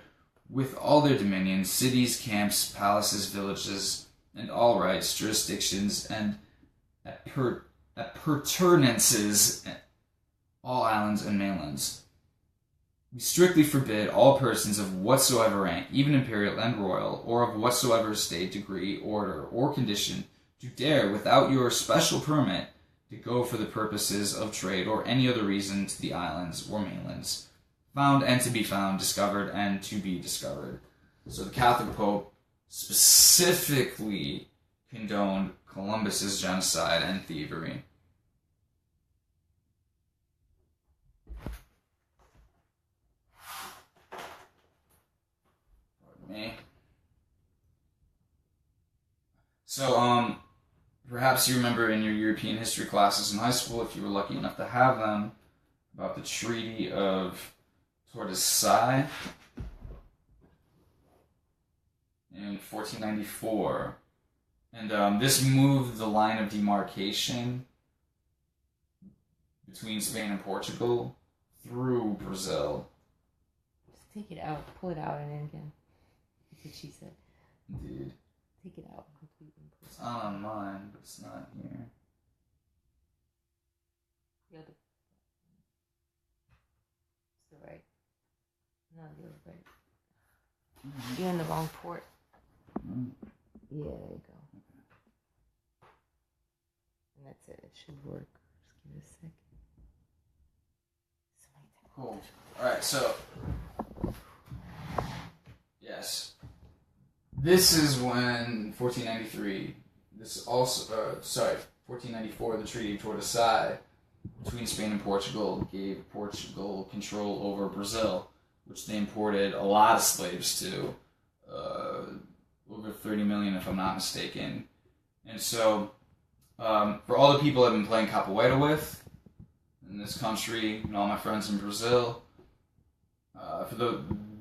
with all their dominions, cities, camps, palaces, villages, and all rights, jurisdictions, and appurtenances, all islands and mainlands. We strictly forbid all persons of whatsoever rank, even imperial and royal, or of whatsoever estate, degree, order, or condition, to dare, without your special permit, to go for the purposes of trade or any other reason to the islands or mainlands, found and to be found, discovered and to be discovered. So the Catholic Pope specifically condoned Columbus's genocide and thievery. Me. So, perhaps you remember in your European history classes in high school, if you were lucky enough to have them, about the Treaty of Tordesillas in 1494. And this moved the line of demarcation between Spain and Portugal through Brazil. Just take it out, pull it out, and then again. That's what she said. Indeed. Take it out completely. It's on mine, but it's not here. The other. It's the right. No, the other right. Mm-hmm. You're in the wrong port. Mm-hmm. Yeah, there you go. And that's it. It should work. Just give it a second. Cool. Alright, so. Yes. This is when 1493, 1494, the Treaty of Tordesillas between Spain and Portugal gave Portugal control over Brazil, which they imported a lot of slaves to, over 30 million if I'm not mistaken. And so, for all the people I've been playing capoeira with in this country, and all my friends in Brazil,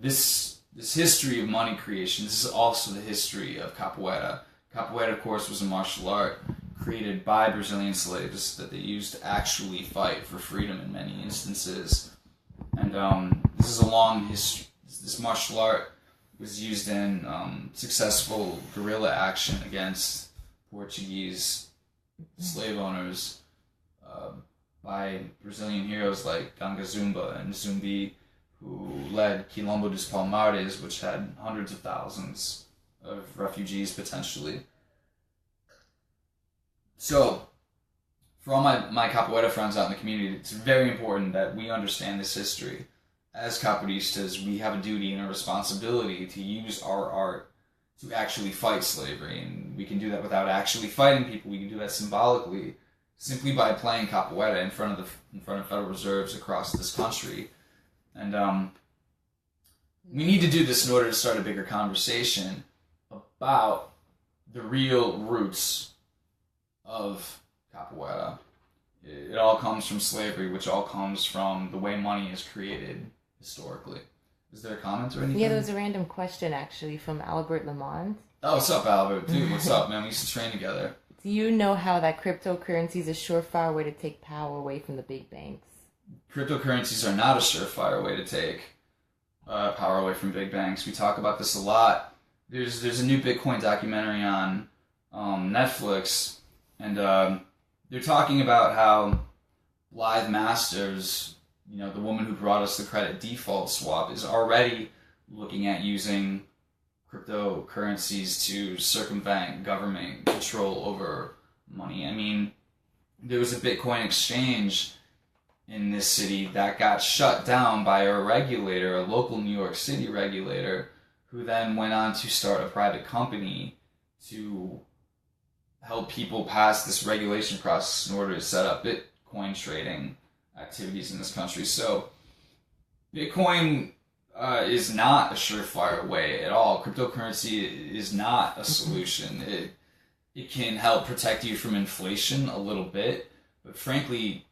this history of money creation, this is also the history of capoeira. Capoeira, of course, was a martial art created by Brazilian slaves that they used to actually fight for freedom in many instances. And this is a long history. This martial art was used in successful guerrilla action against Portuguese slave owners by Brazilian heroes like Ganga Zumba and Zumbi, who led Quilombo dos Palmares, which had hundreds of thousands of refugees potentially. So, for all my capoeira friends out in the community, it's very important that we understand this history. As capoeiristas, we have a duty and a responsibility to use our art to actually fight slavery, and we can do that without actually fighting people. We can do that symbolically, simply by playing capoeira in front of Federal Reserves across this country. And we need to do this in order to start a bigger conversation about the real roots of capoeira. It all comes from slavery, which all comes from the way money is created historically. Is there a comment or anything? Yeah, there was a random question actually from Albert Lamont. Oh, what's up, Albert? Dude, what's up, man? We used to train together. Do you know how that cryptocurrency is a surefire way to take power away from the big banks? Cryptocurrencies are not a surefire way to take power away from big banks. We talk about this a lot. There's a new Bitcoin documentary on Netflix, and they're talking about how Blythe Masters, the woman who brought us the credit default swap, is already looking at using cryptocurrencies to circumvent government control over money. I mean, there was a Bitcoin exchange in this city that got shut down by a regulator, a local New York City regulator, who then went on to start a private company to help people pass this regulation process in order to set up Bitcoin trading activities in this country. So Bitcoin is not a surefire way at all. Cryptocurrency is not a solution. It can help protect you from inflation a little bit, but frankly,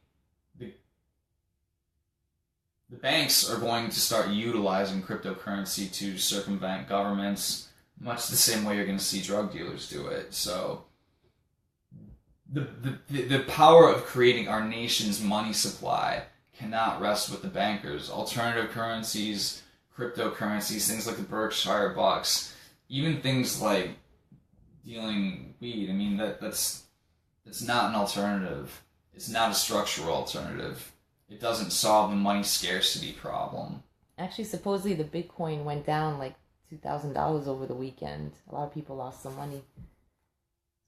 the banks are going to start utilizing cryptocurrency to circumvent governments, much the same way you're going to see drug dealers do it. So the power of creating our nation's money supply cannot rest with the bankers. Alternative currencies, cryptocurrencies, things like the Berkshire Bucks, even things like dealing weed. I mean, that's not an alternative. It's not a structural alternative. It doesn't solve the money scarcity problem. Actually, supposedly the Bitcoin went down like $2,000 over the weekend. A lot of people lost some money.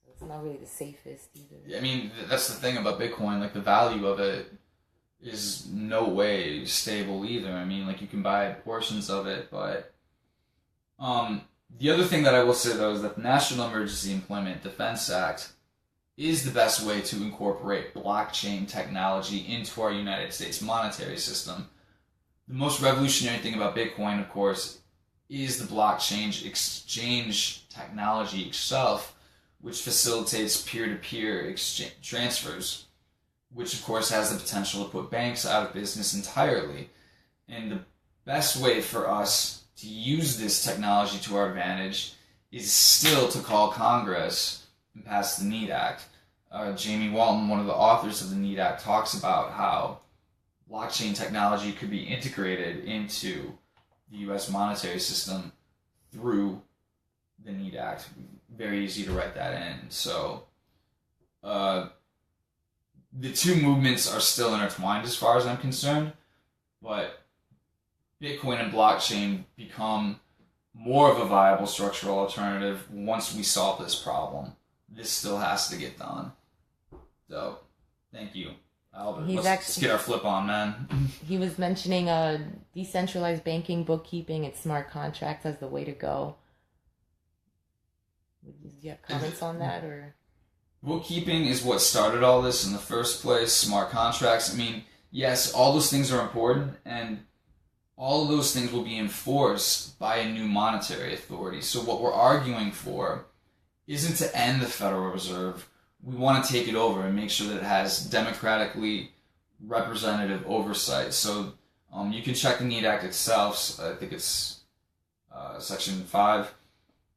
So it's not really the safest either. I mean, that's the thing about Bitcoin. Like, the value of it is no way stable either. I mean, like, you can buy portions of it, but the other thing that I will say, though, is that the National Emergency Employment Defense Act is the best way to incorporate blockchain technology into our United States monetary system. The most revolutionary thing about Bitcoin, of course, is the blockchain exchange technology itself, which facilitates peer-to-peer exchange transfers, which of course has the potential to put banks out of business entirely. And the best way for us to use this technology to our advantage is still to call Congress and pass the NEAT Act. Jamie Walton, one of the authors of the NEAT Act, talks about how blockchain technology could be integrated into the U.S. monetary system through the NEAT Act. Very easy to write that in. So the two movements are still intertwined as far as I'm concerned, but Bitcoin and blockchain become more of a viable structural alternative once we solve this problem. This still has to get done. So, thank you, Albert. Let's get our flip on, man. He was mentioning decentralized banking, bookkeeping, and smart contracts as the way to go. Do you have comments on that, or? Bookkeeping is what started all this in the first place. Smart contracts. I mean, yes, all those things are important, and all of those things will be enforced by a new monetary authority. So what we're arguing for isn't to end the Federal Reserve. We want to take it over and make sure that it has democratically representative oversight. So you can check the NEAT Act itself. I think it's Section 5.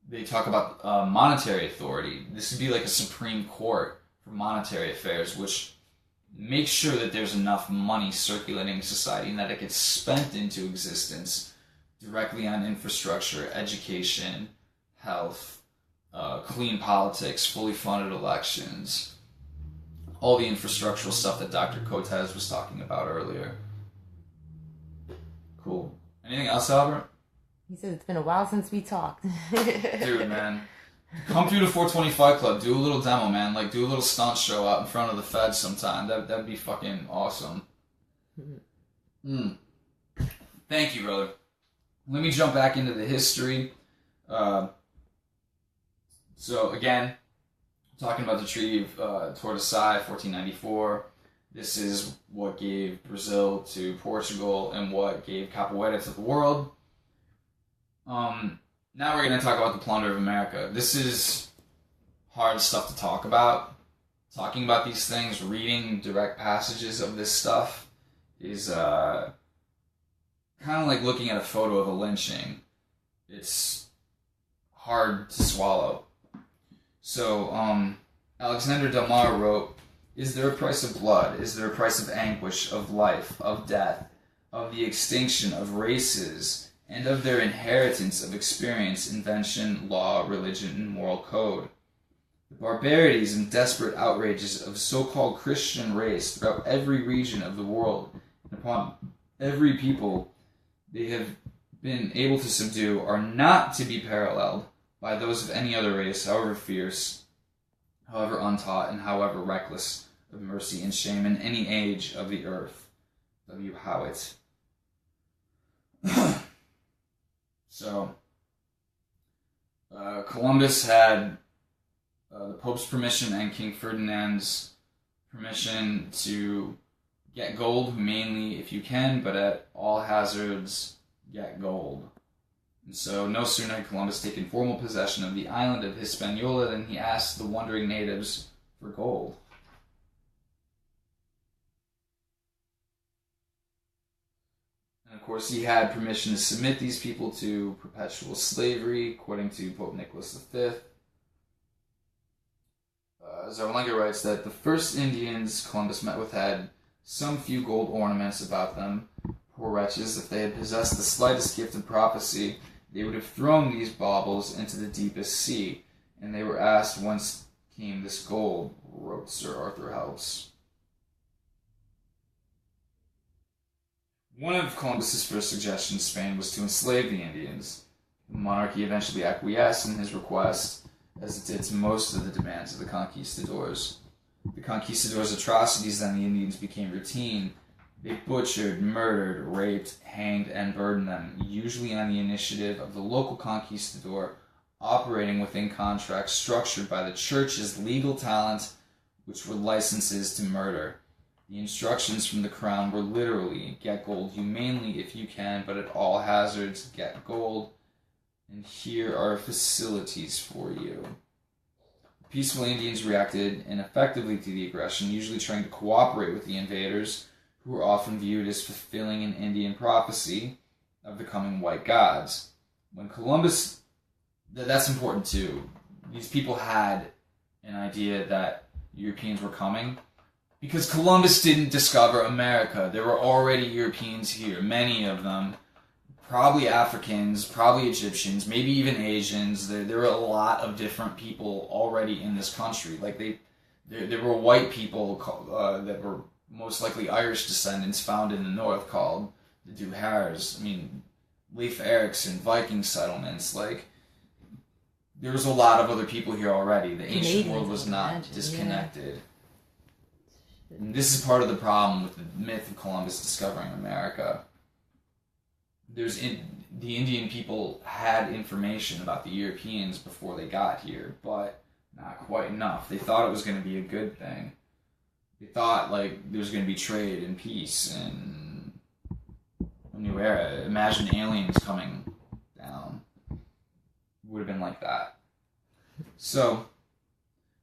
They talk about monetary authority. This would be like a Supreme Court for monetary affairs, which makes sure that there's enough money circulating in society and that it gets spent into existence directly on infrastructure, education, health, clean politics, fully funded elections, all the infrastructural stuff that Dr. Coates was talking about earlier. Cool. Anything else, Albert? He said it's been a while since we talked. Dude, man. Come through the 425 Club. Do a little demo, man. Like, do a little stunt show out in front of the Fed sometime. That'd be fucking awesome. Thank you, brother. Let me jump back into the history. So, again, talking about the Treaty of Tordesillas, 1494. This is what gave Brazil to Portugal and what gave Capoeira to the world. Now we're going to talk about the plunder of America. This is hard stuff to talk about. Talking about these things, reading direct passages of this stuff is kind of like looking at a photo of a lynching. It's hard to swallow. So, Alexander Delmar wrote, "Is there a price of blood? Is there a price of anguish, of life, of death, of the extinction of races, and of their inheritance of experience, invention, law, religion, and moral code? The barbarities and desperate outrages of so-called Christian race throughout every region of the world, and upon every people they have been able to subdue, are not to be paralleled by those of any other race, however fierce, however untaught, and however reckless of mercy and shame in any age of the earth." W. Howitt. So, Columbus had the Pope's permission and King Ferdinand's permission to get gold humanely if you can, but at all hazards, get gold. And so no sooner had Columbus taken formal possession of the island of Hispaniola than he asked the wondering natives for gold. And of course he had permission to submit these people to perpetual slavery, according to Pope Nicholas V. Zarlenga writes that the first Indians Columbus met with had some few gold ornaments about them. Poor wretches, if they had possessed the slightest gift of prophecy, they would have thrown these baubles into the deepest sea, and they were asked whence came this gold, wrote Sir Arthur Helps. One of Columbus's first suggestions to Spain was to enslave the Indians. The monarchy eventually acquiesced in his request, as it did to most of the demands of the conquistadors. The conquistadors' atrocities on the Indians became routine. They butchered, murdered, raped, hanged, and burned them, usually on the initiative of the local conquistador, operating within contracts structured by the church's legal talent, which were licenses to murder. The instructions from the crown were literally, get gold humanely if you can, but at all hazards, get gold, and here are facilities for you. Peaceful Indians reacted ineffectively to the aggression, usually trying to cooperate with the invaders, who were often viewed as fulfilling an Indian prophecy of the coming white gods. When Columbus... That's important too. These people had an idea that Europeans were coming, because Columbus didn't discover America. There were already Europeans here, many of them. Probably Africans, probably Egyptians, maybe even Asians. There were a lot of different people already in this country. Like there were white people that were most likely Irish descendants found in the north called the Duhars. I mean, Leif Erikson, Viking settlements. Like, there was a lot of other people here already. The ancient world was not disconnected. Yeah. And this is part of the problem with the myth of Columbus discovering America. The Indian people had information about the Europeans before they got here, but not quite enough. They thought it was going to be a good thing. They thought, like, there was going to be trade and peace and a new era. Imagine aliens coming down. It would have been like that. So,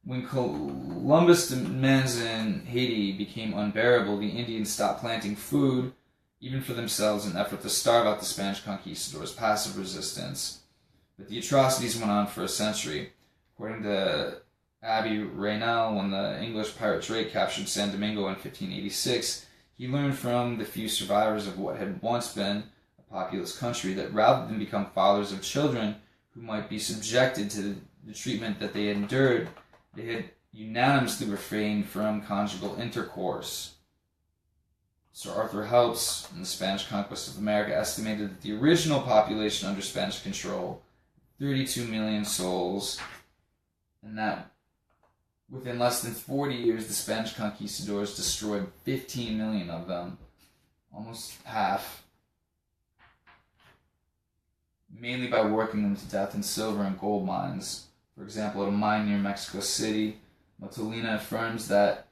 when Columbus' demands in Haiti became unbearable, the Indians stopped planting food, even for themselves, in an effort to starve out the Spanish conquistadors' passive resistance. But the atrocities went on for a century. According to Abbe Raynal, when the English pirate Drake captured San Domingo in 1586, he learned from the few survivors of what had once been a populous country that rather than become fathers of children who might be subjected to the treatment that they had endured, they had unanimously refrained from conjugal intercourse. Sir Arthur Helps, in the Spanish Conquest of America, estimated that the original population under Spanish control, 32 million souls, and that within less than 40 years, the Spanish conquistadors destroyed 15 million of them, almost half, mainly by working them to death in silver and gold mines For example, at a mine near Mexico City, Motolina affirms that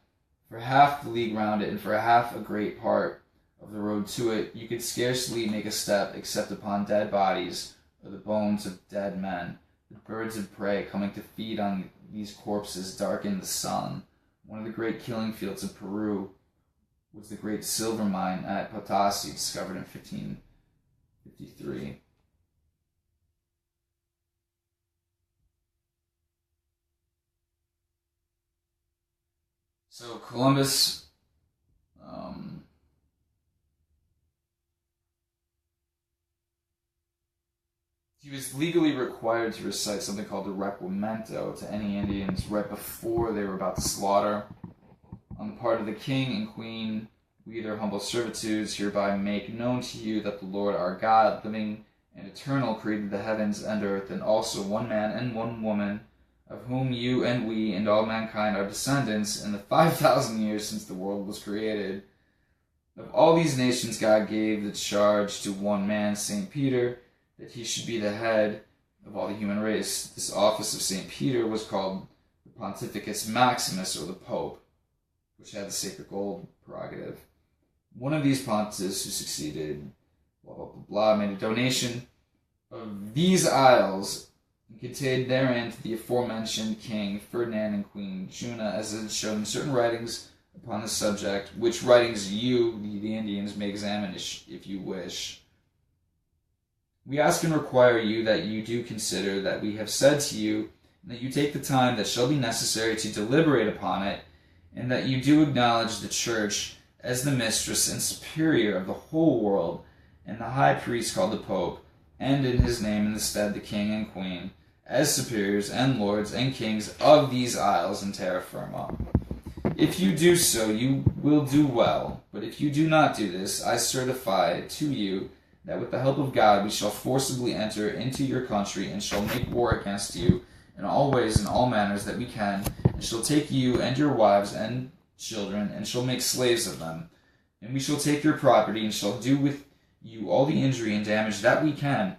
for half the league round it and for half a great part of the road to it, you could scarcely make a step except upon dead bodies or the bones of dead men. The birds of prey coming to feed on these corpses darkened the sun. One of the great killing fields of Peru was the great silver mine at Potosi, discovered in 1553. So Columbus he was legally required to recite something called the requimento to any Indians right before they were about to slaughter. On the part of the king and queen, we, their humble servitudes, hereby make known to you that the Lord our God, living and eternal, created the heavens and earth, and also one man and one woman, of whom you and we and all mankind are descendants, in the 5,000 years since the world was created. Of all these nations God gave the charge to one man, St. Peter, that he should be the head of all the human race. This office of St. Peter was called the Pontificus Maximus, or the Pope, which had the sacred gold prerogative. One of these pontiffs who succeeded, blah, blah, blah, blah, made a donation of these isles and contained therein to the aforementioned King Ferdinand and Queen Juna, as it is shown in certain writings upon the subject, which writings you, the Indians, may examine if you wish. We ask and require you that you do consider that we have said to you, and that you take the time that shall be necessary to deliberate upon it, and that you do acknowledge the Church as the mistress and superior of the whole world, and the high priest called the Pope, and in his name in the stead the King and Queen, as superiors and lords and kings of these isles and terra firma. If you do so, you will do well, but if you do not do this, I certify to you that with the help of God we shall forcibly enter into your country, and shall make war against you in all ways and all manners that we can, and shall take you and your wives and children, and shall make slaves of them. And we shall take your property, and shall do with you all the injury and damage that we can.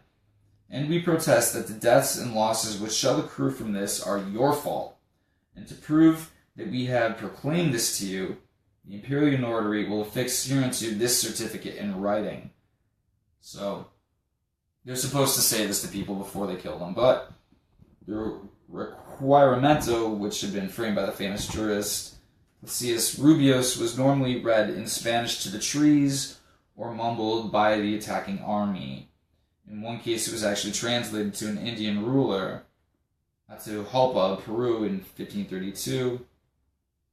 And we protest that the deaths and losses which shall accrue from this are your fault. And to prove that we have proclaimed this to you, the imperial notary will affix hereunto this certificate in writing. So, they're supposed to say this to people before they kill them, but the requiremento, which had been framed by the famous jurist Lucius Rubius, was normally read in Spanish to the trees or mumbled by the attacking army. In one case, it was actually translated to an Indian ruler, Atahualpa, Peru, in 1532.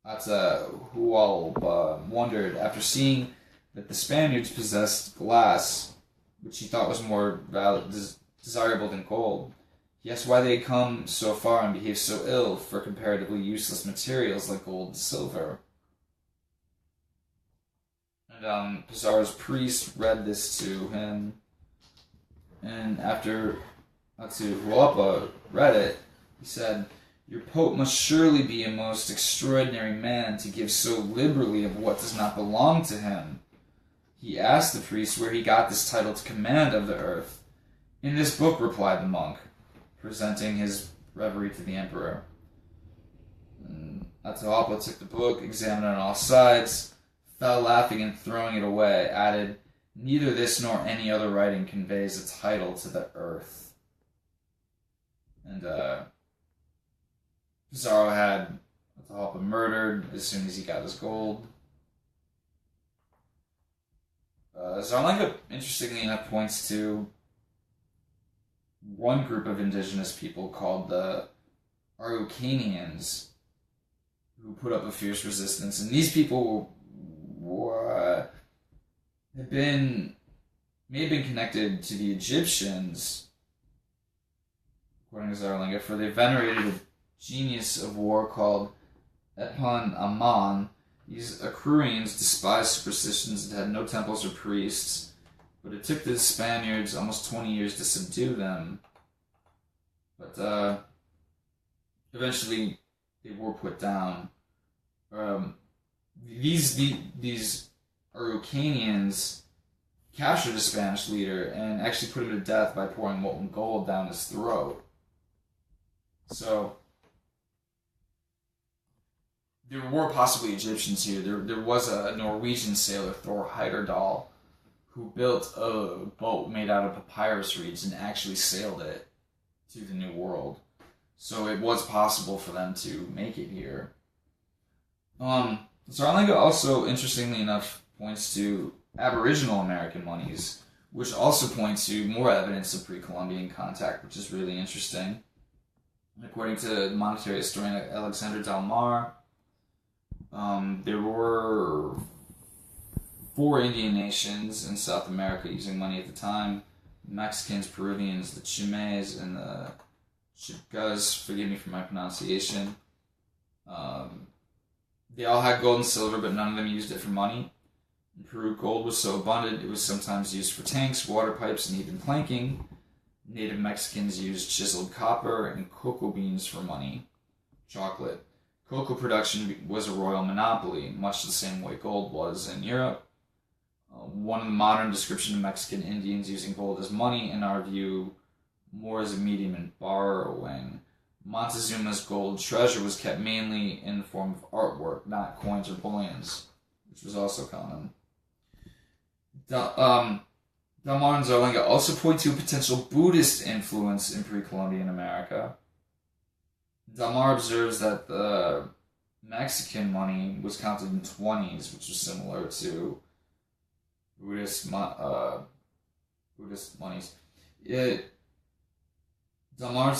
Atahualpa wondered, after seeing that the Spaniards possessed glass, which he thought was more desirable than gold, he asked why they had come so far and behaved so ill for comparatively useless materials like gold and silver. And Pizarro's priest read this to him, and after Atahualpa read it, he said, "Your Pope must surely be a most extraordinary man to give so liberally of what does not belong to him." He asked the priest where he got this title to command of the earth. "In this book," replied the monk, presenting his breviary to the emperor. And Atahualpa took the book, examined it on all sides, fell laughing and throwing it away, added, "Neither this nor any other writing conveys a title to the earth." And Pizarro had Atahualpa murdered as soon as he got his gold. Zarlenga, interestingly enough, points to one group of indigenous people called the Araucanians, who put up a fierce resistance. And these people may have been connected to the Egyptians, according to Zarlenga, for they venerated a genius of war called Epon Aman. These Akruians despised superstitions and had no temples or priests, but it took the Spaniards almost 20 years to subdue them. But eventually they were put down. These Araucanians captured a Spanish leader and actually put him to death by pouring molten gold down his throat. So there were possibly Egyptians here. There was a Norwegian sailor, Thor Heyerdahl, who built a boat made out of papyrus reeds and actually sailed it to the New World. So it was possible for them to make it here. Zarlenga also, interestingly enough, points to Aboriginal American monies, which also point to more evidence of pre-Columbian contact, which is really interesting. According to monetary historian Alexander Dalmar, there were 4 Indian nations in South America using money at the time: Mexicans, Peruvians, the Chimes, and the Chicas. Forgive me for my pronunciation. They all had gold and silver, but none of them used it for money. In Peru, gold was so abundant it was sometimes used for tanks, water pipes, and even planking. Native Mexicans used chiseled copper and cocoa beans for money. Chocolate. Cocoa production was a royal monopoly, much the same way gold was in Europe. One of the modern descriptions of Mexican Indians using gold as money, in our view, more as a medium in borrowing. Montezuma's gold treasure was kept mainly in the form of artwork, not coins or bullions, which was also common. Dalmar and Zarlenga also point to a potential Buddhist influence in pre-Columbian America. Dalmar observes that the Mexican money was counted in 20s, which was similar to Buddhist monies. Dalmar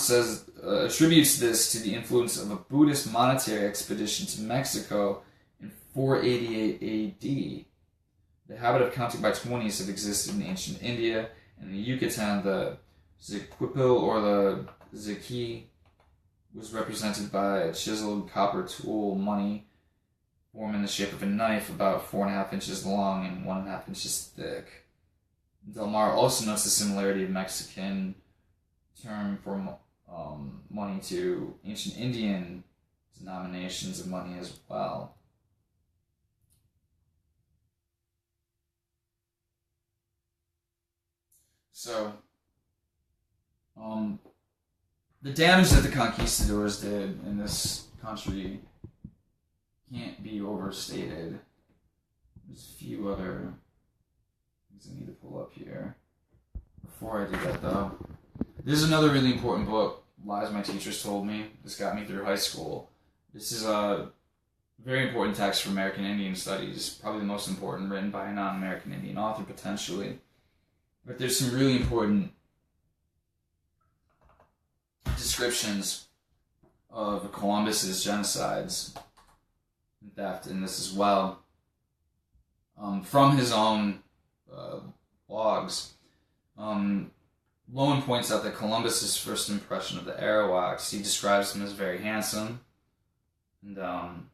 attributes this to the influence of a Buddhist monetary expedition to Mexico in 488 AD. The habit of counting by 20s had existed in ancient India, and in Yucatan, the ziquipil or the ziki was represented by a chiseled copper tool money formed in the shape of a knife about 4.5 inches long and 1.5 inches thick. Dalmar also notes the similarity of Mexican term for money to ancient Indian denominations of money as well. So, the damage that the conquistadors did in this country can't be overstated. There's a few other things I need to pull up here. Before I do that, though, this is another really important book, Lies My Teachers Told Me. This got me through high school. This is a very important text for American Indian studies, probably the most important, written by a non-American Indian author, potentially. But there's some really important descriptions of Columbus's genocides and theft in this as well. From his own blogs, Lowen points out that Columbus's first impression of the Arawaks, he describes them as very handsome, and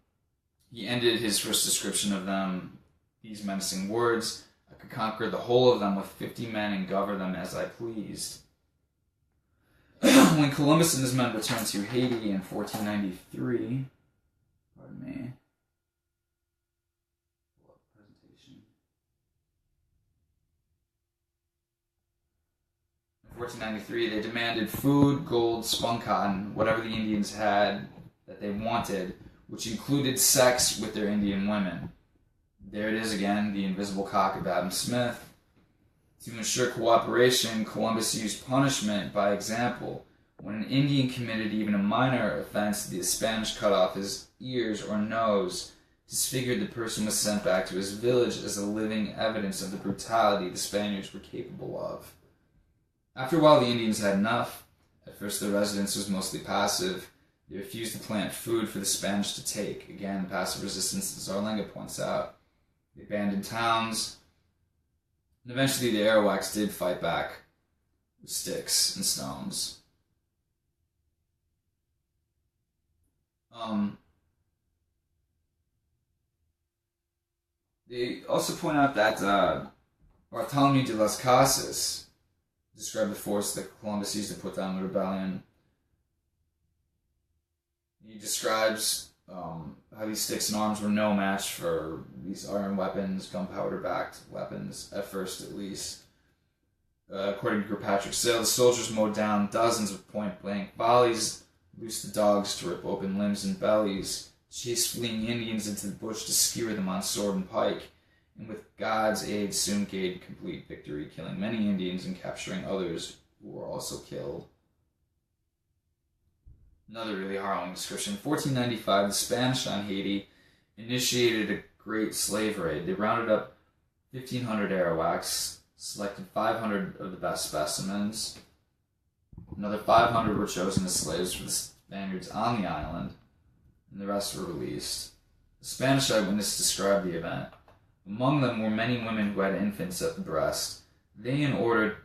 he ended his first description of them these menacing words: "I could conquer the whole of them with 50 men and govern them as I pleased." When Columbus and his men returned to Haiti in 1493, pardon me, 1493, they demanded food, gold, spun cotton, whatever the Indians had that they wanted, which included sex with their Indian women. There it is again, the invisible cock of Adam Smith. To ensure cooperation, Columbus used punishment by example. When an Indian committed even a minor offense, the Spanish cut off his ears or nose. Disfigured, the person was sent back to his village as a living evidence of the brutality the Spaniards were capable of. After a while, the Indians had enough. At first, their residence was mostly passive. They refused to plant food for the Spanish to take. Again, passive resistance, as Zarlenga points out. They abandoned towns. And eventually, the Arawaks did fight back with sticks and stones. They also point out that Bartholomew de las Casas described the force that Columbus used to put down the rebellion. He describes how these sticks and arms were no match for these iron weapons, gunpowder-backed weapons, at first at least. According to Kirkpatrick Sale, the soldiers mowed down dozens of point-blank volleys loosed the dogs to rip open limbs and bellies, chased fleeing Indians into the bush to skewer them on sword and pike, and with God's aid soon gained complete victory, killing many Indians and capturing others who were also killed. Another really harrowing description. In 1495, the Spanish on Haiti initiated a great slave raid. They rounded up 1,500 Arawaks, selected 500 of the best specimens. Another 500 were chosen as slaves for the Spaniards on the island, and the rest were released. The Spanish eyewitness described the event. Among them were many women who had infants at the breast. They, in order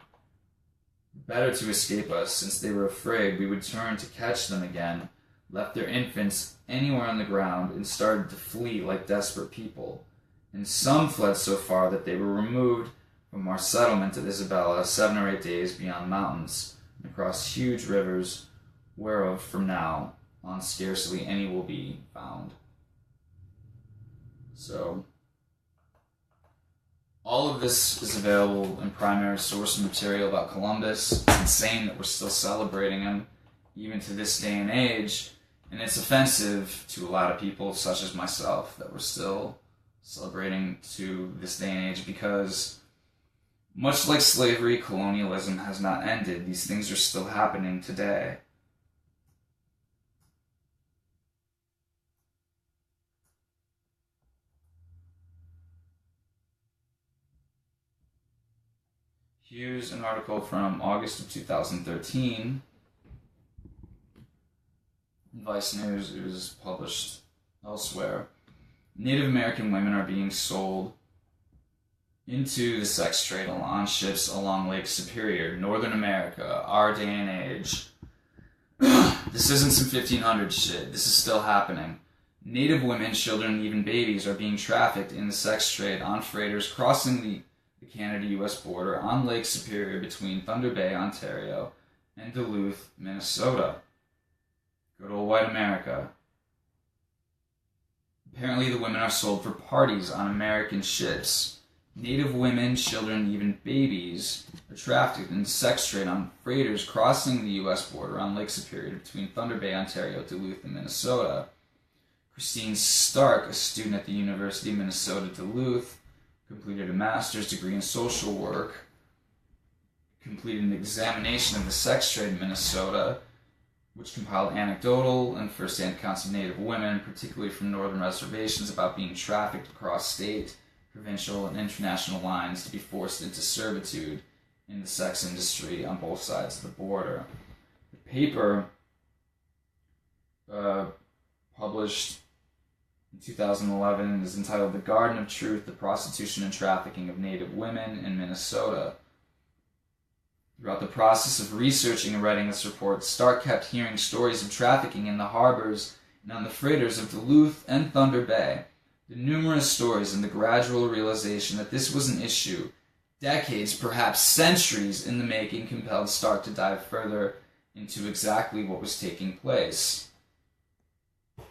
better to escape us, since they were afraid we would turn to catch them again, left their infants anywhere on the ground and started to flee like desperate people. And some fled so far that they were removed from our settlement at Isabella 7 or 8 days beyond mountains, and across huge rivers, whereof from now on scarcely any will be found. So, all of this is available in primary source material about Columbus. It's insane that we're still celebrating him, even to this day and age, and it's offensive to a lot of people, such as myself, that we're still celebrating to this day and age, because much like slavery, colonialism has not ended. These things are still happening today. Here's an article from August of 2013 in Vice News. It was published elsewhere. Native American women are being sold into the sex trade on ships along Lake Superior, Northern America, our day and age. This isn't some 1500 shit. This is still happening. Native women, children, and even babies are being trafficked in the sex trade on freighters crossing the Canada-U.S. border on Lake Superior between Thunder Bay, Ontario, and Duluth, Minnesota. Good old white America. Apparently the women are sold for parties on American ships. Native women, children, and even babies are trafficked in sex trade on freighters crossing the U.S. border on Lake Superior between Thunder Bay, Ontario, Duluth, and Minnesota. Christine Stark, a student at the University of Minnesota, Duluth, completed a master's degree in social work, completed an examination of the sex trade in Minnesota, which compiled anecdotal and first-hand accounts of Native women, particularly from northern reservations, about being trafficked across state, provincial, and international lines to be forced into servitude in the sex industry on both sides of the border. The paper, published in 2011, is entitled "The Garden of Truth, the Prostitution and Trafficking of Native Women in Minnesota." Throughout the process of researching and writing this report, Stark kept hearing stories of trafficking in the harbors and on the freighters of Duluth and Thunder Bay. The numerous stories and the gradual realization that this was an issue, decades, perhaps centuries in the making, compelled Stark to dive further into exactly what was taking place.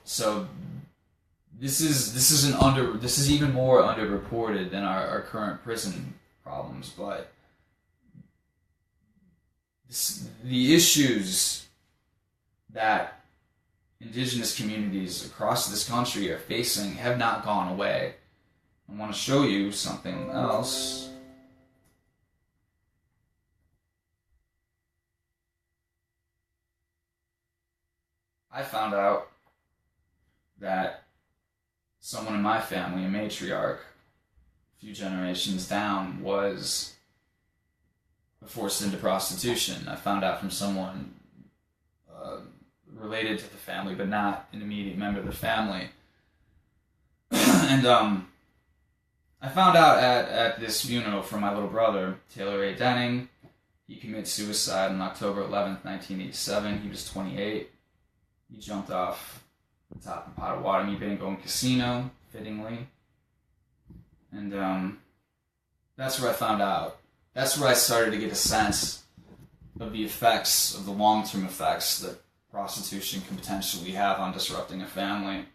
So, this is even more underreported than our current prison problems, but the issues that indigenous communities across this country are facing have not gone away. I want to show you something else. I found out that someone in my family, a matriarch, a few generations down, was forced into prostitution. I found out from someone related to the family, but not an immediate member of the family. And I found out at this funeral for my little brother, Taylor A. Denning. He committed suicide on October 11th, 1987. He was 28. He jumped off the top of a Potawatomi Bingo and Casino, fittingly. And that's where I found out. That's where I started to get a sense of the effects, of the long-term effects that prostitution can potentially have on disrupting a family.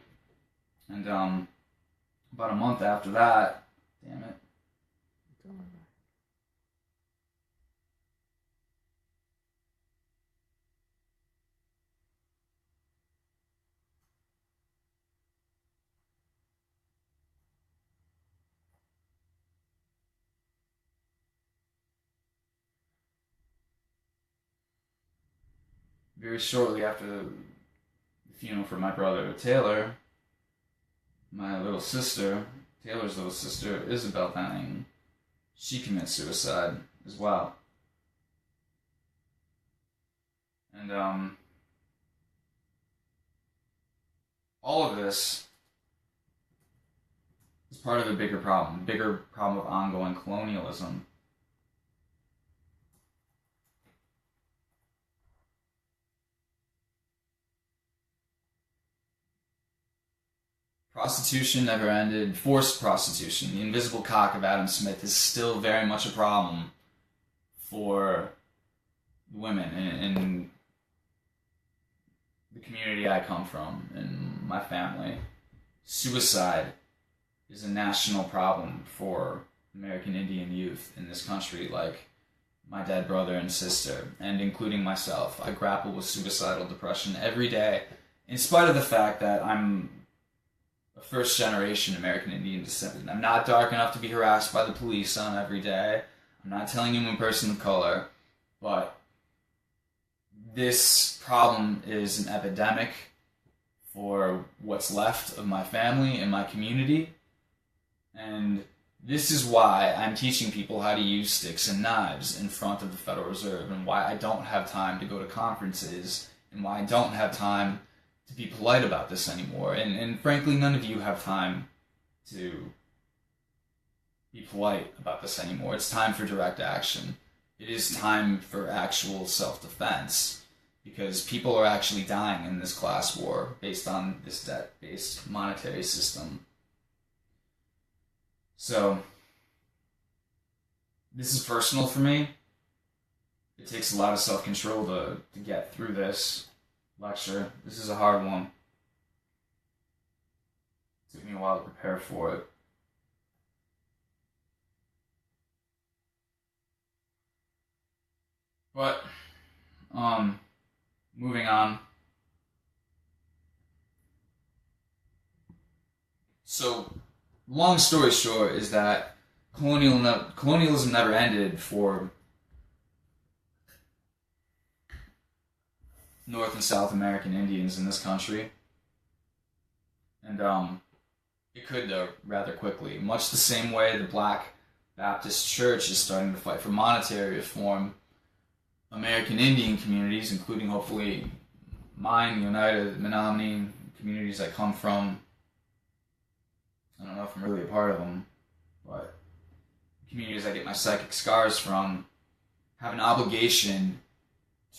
And about a month after that, damn it. very shortly after the funeral for my brother Taylor, my little sister, Taylor's little sister, Isabel Denning, she commits suicide as well. And all of this is part of a bigger problem of ongoing colonialism. Prostitution never ended. Forced prostitution, the invisible cock of Adam Smith, is still very much a problem for women in the community I come from, in my family. Suicide is a national problem for American Indian youth in this country, like my dead brother and sister, and including myself. I grapple with suicidal depression every day, in spite of the fact that I'm a first-generation American Indian descendant. I'm not dark enough to be harassed by the police on every day. I'm not telling you I'm a person of color, but this problem is an epidemic for what's left of my family and my community, and this is why I'm teaching people how to use sticks and knives in front of the Federal Reserve, and why I don't have time to go to conferences, and why I don't have time to be polite about this anymore. And frankly, none of you have time to be polite about this anymore. It's time for direct action. It is time for actual self-defense, because people are actually dying in this class war based on this debt-based monetary system. So, this is personal for me. It takes a lot of self-control to get through this lecture. This is a hard one. It took me a while to prepare for it. But, moving on. So, long story short is that colonialism never ended for North and South American Indians in this country. And it could, though, rather quickly. Much the same way the Black Baptist Church is starting to fight for monetary reform, American Indian communities, including hopefully mine, the United Menominee communities I come from, I don't know if I'm really a part of them, but communities I get my psychic scars from, have an obligation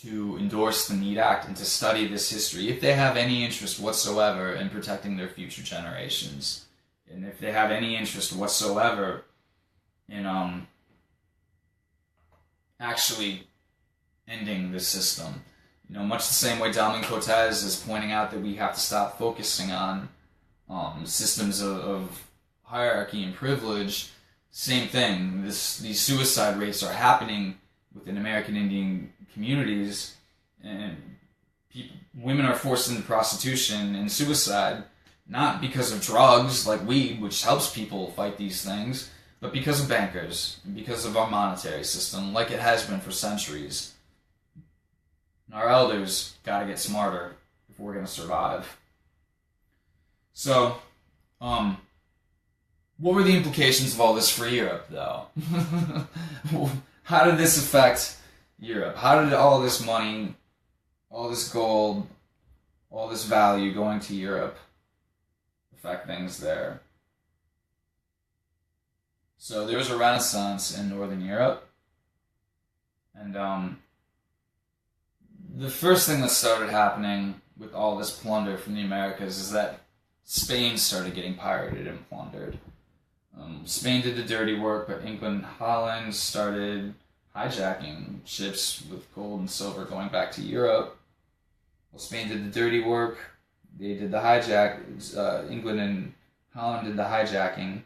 to endorse the Need Act and to study this history if they have any interest whatsoever in protecting their future generations, and if they have any interest whatsoever in actually ending this system. You know, much the same way Delman Coates is pointing out that we have to stop focusing on systems of hierarchy and privilege. Same thing. These suicide rates are happening within American Indian communities, and women are forced into prostitution and suicide, not because of drugs like weed, which helps people fight these things, but because of bankers, and because of our monetary system, like it has been for centuries. And our elders gotta get smarter if we're gonna survive. So, what were the implications of all this for Europe, though? How did this affect Europe? How did all this money, all this gold, all this value going to Europe affect things there? So there was a Renaissance in Northern Europe, and the first thing that started happening with all this plunder from the Americas is that Spain started getting pirated and plundered. Spain did the dirty work, but England and Holland started hijacking ships with gold and silver going back to Europe. Well, Spain did the dirty work. They did the hijack. England and Holland did the hijacking.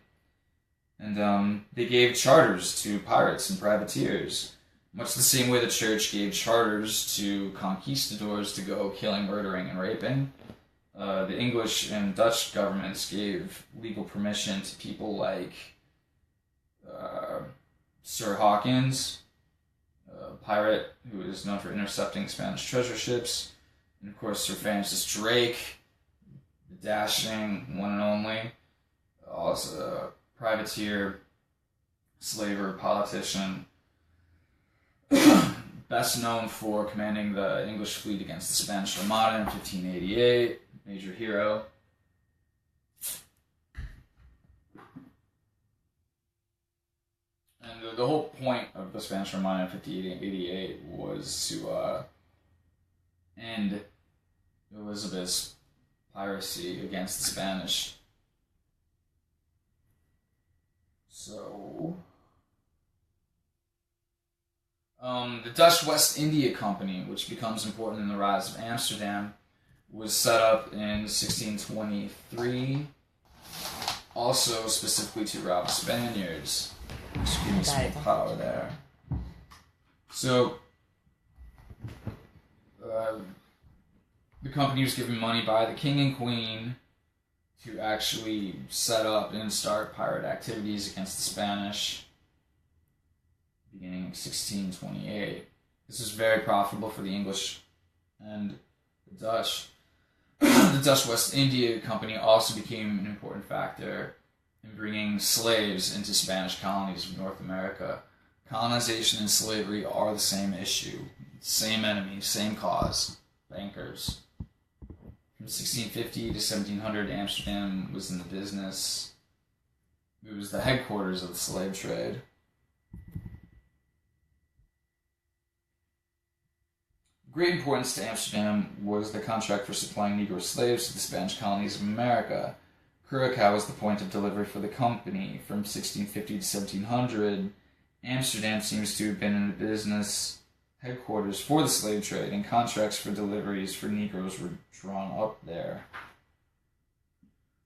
And they gave charters to pirates and privateers. Much the same way the church gave charters to conquistadors to go killing, murdering, and raping. The English and Dutch governments gave legal permission to people like Sir Hawkins, a pirate who is known for intercepting Spanish treasure ships. And of course, Sir Francis Drake, the dashing one and only, also a privateer, slaver, politician, best known for commanding the English fleet against the Spanish Armada in 1588, major hero. And the whole point of the Spanish Armada in 1588 was to end Elizabeth's piracy against the Spanish. So, the Dutch West India Company, which becomes important in the rise of Amsterdam, was set up in 1623, also specifically to rob Spaniards. Just give me some power there. So, the company was given money by the king and queen to actually set up and start pirate activities against the Spanish, beginning in 1628. This was very profitable for the English and the Dutch. The Dutch West India Company also became an important factor in bringing slaves into Spanish colonies of North America. Colonization and slavery are the same issue, same enemy, same cause, bankers. From 1650 to 1700, Amsterdam was in the business. It was the headquarters of the slave trade. Great importance to Amsterdam was the contract for supplying Negro slaves to the Spanish colonies of America. Curaçao was the point of delivery for the company. From 1650 to 1700, Amsterdam seems to have been in the business headquarters for the slave trade, and contracts for deliveries for Negroes were drawn up there.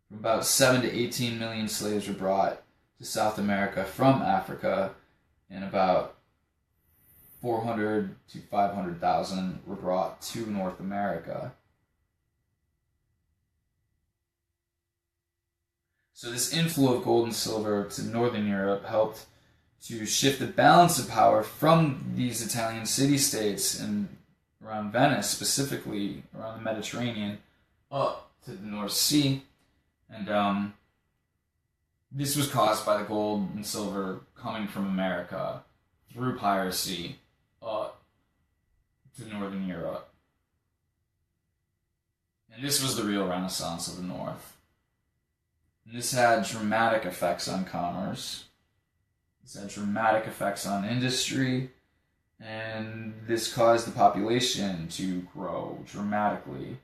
From about 7 to 18 million slaves were brought to South America from Africa, and about 400 to 500,000 were brought to North America. So this inflow of gold and silver to Northern Europe helped to shift the balance of power from these Italian city-states and around Venice, specifically around the Mediterranean, up to the North Sea. And this was caused by the gold and silver coming from America through piracy to Northern Europe. And this was the real Renaissance of the North. And this had dramatic effects on commerce. This had dramatic effects on industry. And this caused the population to grow dramatically.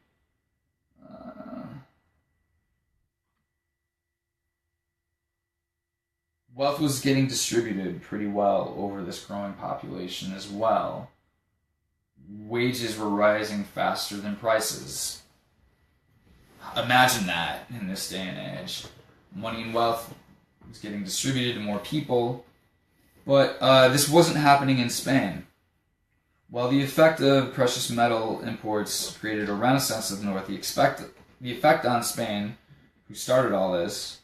Wealth was getting distributed pretty well over this growing population as well. Wages were rising faster than prices. Imagine that in this day and age. Money and wealth was getting distributed to more people, but this wasn't happening in Spain. While the effect of precious metal imports created a renaissance of the North, the effect on Spain, who started all this,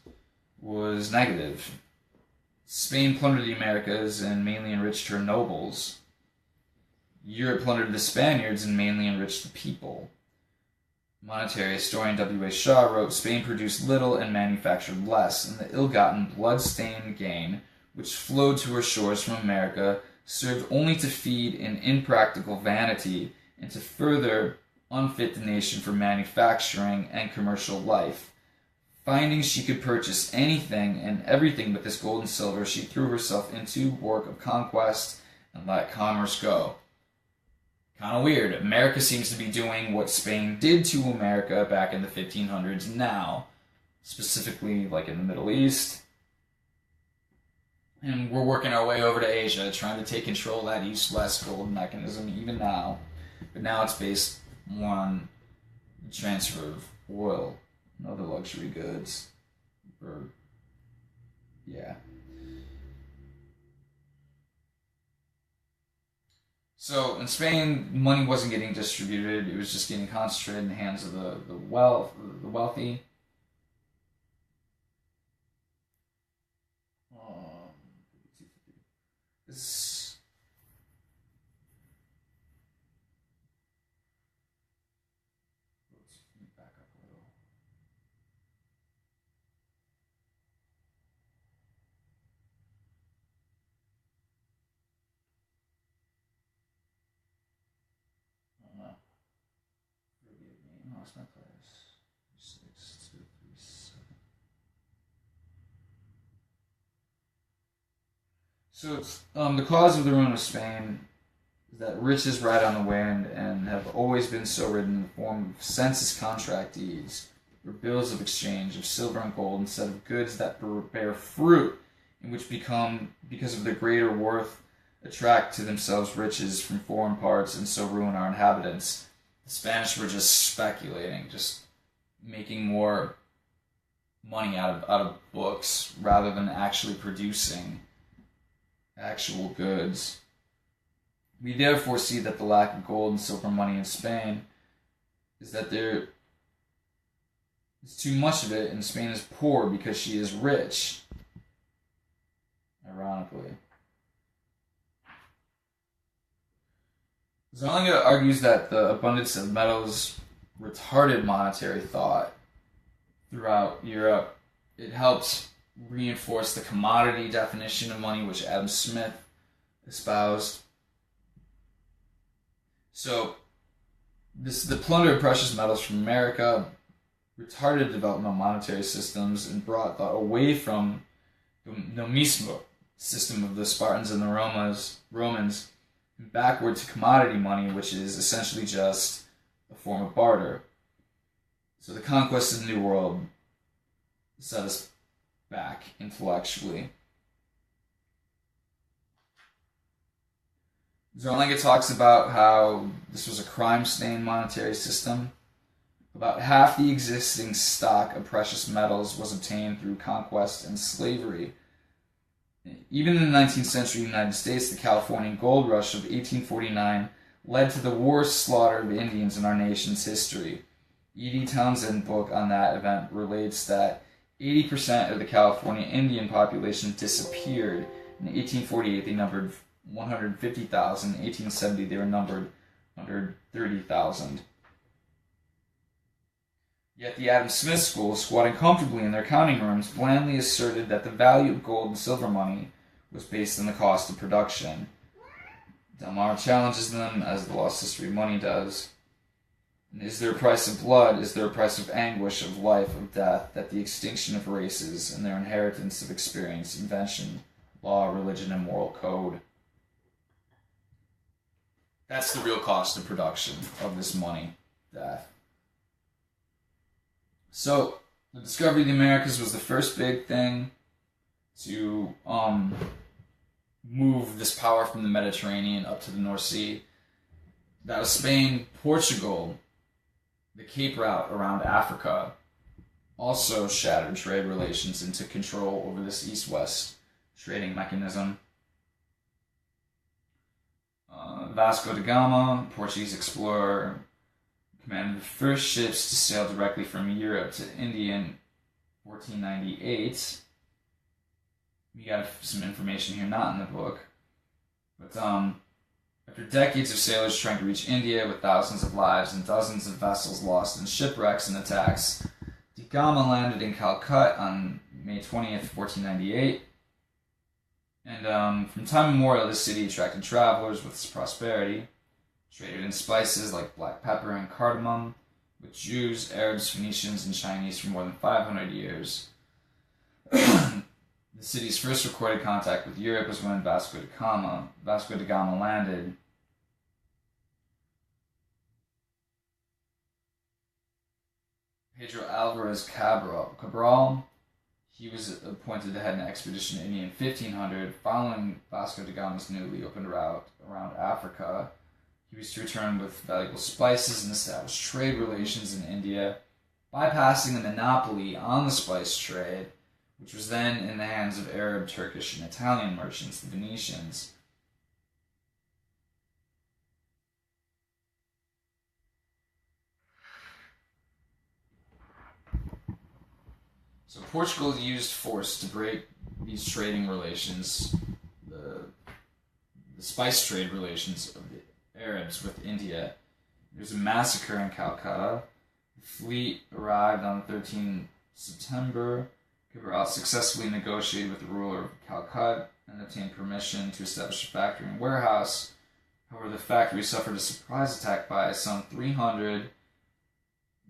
was negative. Spain plundered the Americas and mainly enriched her nobles. Europe plundered the Spaniards and mainly enriched the people. Monetary historian W.A. Shaw wrote, Spain produced little and manufactured less, and the ill-gotten, blood-stained gain, which flowed to her shores from America, served only to feed an impractical vanity and to further unfit the nation for manufacturing and commercial life. Finding she could purchase anything and everything with this gold and silver, she threw herself into work of conquest and let commerce go. Kind of weird. America seems to be doing what Spain did to America back in the 1500s now, specifically like in the Middle East. And we're working our way over to Asia, trying to take control of that East-West gold mechanism even now. But now it's based more on the transfer of oil and other luxury goods. So in Spain, money wasn't getting distributed; it was just getting concentrated in the hands of the wealthy. lost my place. 6, 2, 3, 7. So the cause of the ruin of Spain is that riches ride on the wind and have always been so written in the form of census contract deeds or bills of exchange of silver and gold instead of goods that bear fruit, in which become, because of their greater worth, attract to themselves riches from foreign parts and so ruin our inhabitants. The Spanish were just speculating, just making more money out of books rather than actually producing actual goods. We therefore see that the lack of gold and silver money in Spain is that there is too much of it, and Spain is poor because she is rich. Ironically. Zarlenga argues that the abundance of metals retarded monetary thought throughout Europe. It helps reinforce the commodity definition of money, which Adam Smith espoused. So, the plunder of precious metals from America retarded development of monetary systems and brought thought away from the nomismo system of the Spartans and the Romans backward to commodity money, which is essentially just a form of barter. So the conquest of the New World set us back intellectually. Zarlenga talks about how this was a crime-stained monetary system. About half the existing stock of precious metals was obtained through conquest and slavery. Even in the 19th century United States, the Californian gold rush of 1849 led to the worst slaughter of Indians in our nation's history. E.D. Townsend's book on that event relates that 80% of the California Indian population disappeared. In 1848, they numbered 150,000. In 1870, they were numbered 130,000. Yet the Adam Smith School, squatting comfortably in their counting rooms, blandly asserted that the value of gold and silver money was based on the cost of production. Delmar challenges them, as the lost history of money does. And is there a price of blood? Is there a price of anguish, of life, of death, that the extinction of races and their inheritance of experience, invention, law, religion, and moral code? That's the real cost of production of this money, death. So, the discovery of the Americas was the first big thing to move this power from the Mediterranean up to the North Sea. That was Spain. Portugal, the Cape route around Africa, also shattered trade relations and took control over this east-west trading mechanism. Vasco da Gama, Portuguese explorer, commanded the first ships to sail directly from Europe to India in 1498. We got some information here, not in the book. But after decades of sailors trying to reach India with thousands of lives and dozens of vessels lost in shipwrecks and attacks, da Gama landed in Calcutta on May 20th, 1498. And from time immemorial, this city attracted travelers with its prosperity. Traded in spices like black pepper and cardamom, with Jews, Arabs, Phoenicians, and Chinese for more than 500 years. The city's first recorded contact with Europe was when Vasco da Gama landed. Pedro Alvarez Cabral, he was appointed to head an expedition to India in 1500, following Vasco da Gama's newly opened route around Africa. He was to return with valuable spices and establish trade relations in India, bypassing the monopoly on the spice trade, which was then in the hands of Arab, Turkish, and Italian merchants, the Venetians. So Portugal used force to break these trading relations, the spice trade relations of the Arabs with India. There was a massacre in Calcutta. The fleet arrived on 13 September. Cabral successfully negotiated with the ruler of Calcutta and obtained permission to establish a factory and warehouse. However, the factory suffered a surprise attack by some 300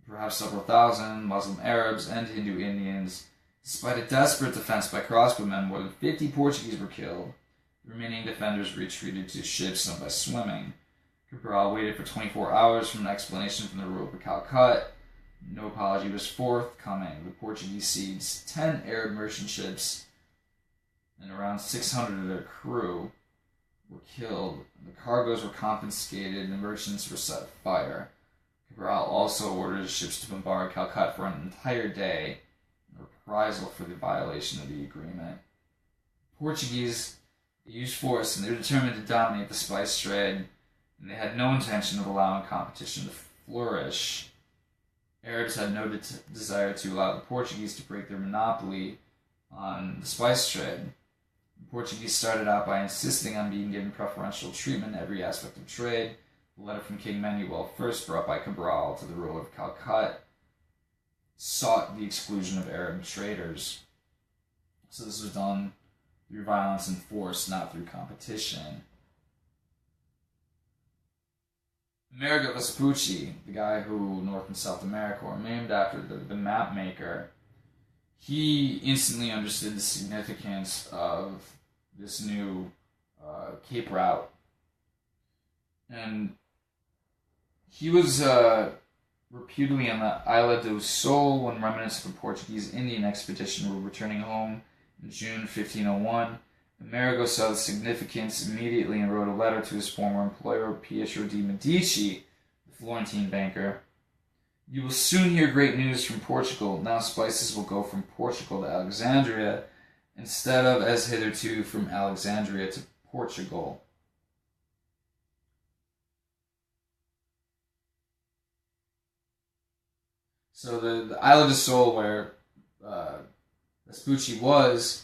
perhaps several thousand Muslim Arabs and Hindu Indians. Despite a desperate defense by crossbowmen, more than 50 Portuguese were killed. The remaining defenders retreated to ships some by swimming. Cabral waited for 24 hours for an explanation from the ruler of Calcutta. No apology was forthcoming. The Portuguese seized 10 Arab merchant ships, and around 600 of their crew were killed. The cargoes were confiscated, and the merchants were set afire. Cabral also ordered his ships to bombard Calcutta for an entire day, in reprisal for the violation of the agreement. Portuguese used force, and they were determined to dominate the spice trade, and they had no intention of allowing competition to flourish. Arabs had no desire to allow the Portuguese to break their monopoly on the spice trade. The Portuguese started out by insisting on being given preferential treatment in every aspect of trade. The letter from King Manuel, first brought by Cabral to the ruler of Calcutta, sought the exclusion of Arab traders. So this was done through violence and force, not through competition. Amerigo Vespucci, the guy who North and South America were named after, the map maker, he instantly understood the significance of this new Cape route. And he was reputedly on the Ilha do Sol when remnants of a Portuguese Indian expedition were returning home in June 1501. Amerigo saw the significance immediately and wrote a letter to his former employer, Pietro de' Medici, the Florentine banker. You will soon hear great news from Portugal. Now spices will go from Portugal to Alexandria, instead of, as hitherto, from Alexandria to Portugal. So the Isla de Sol, where Vespucci was,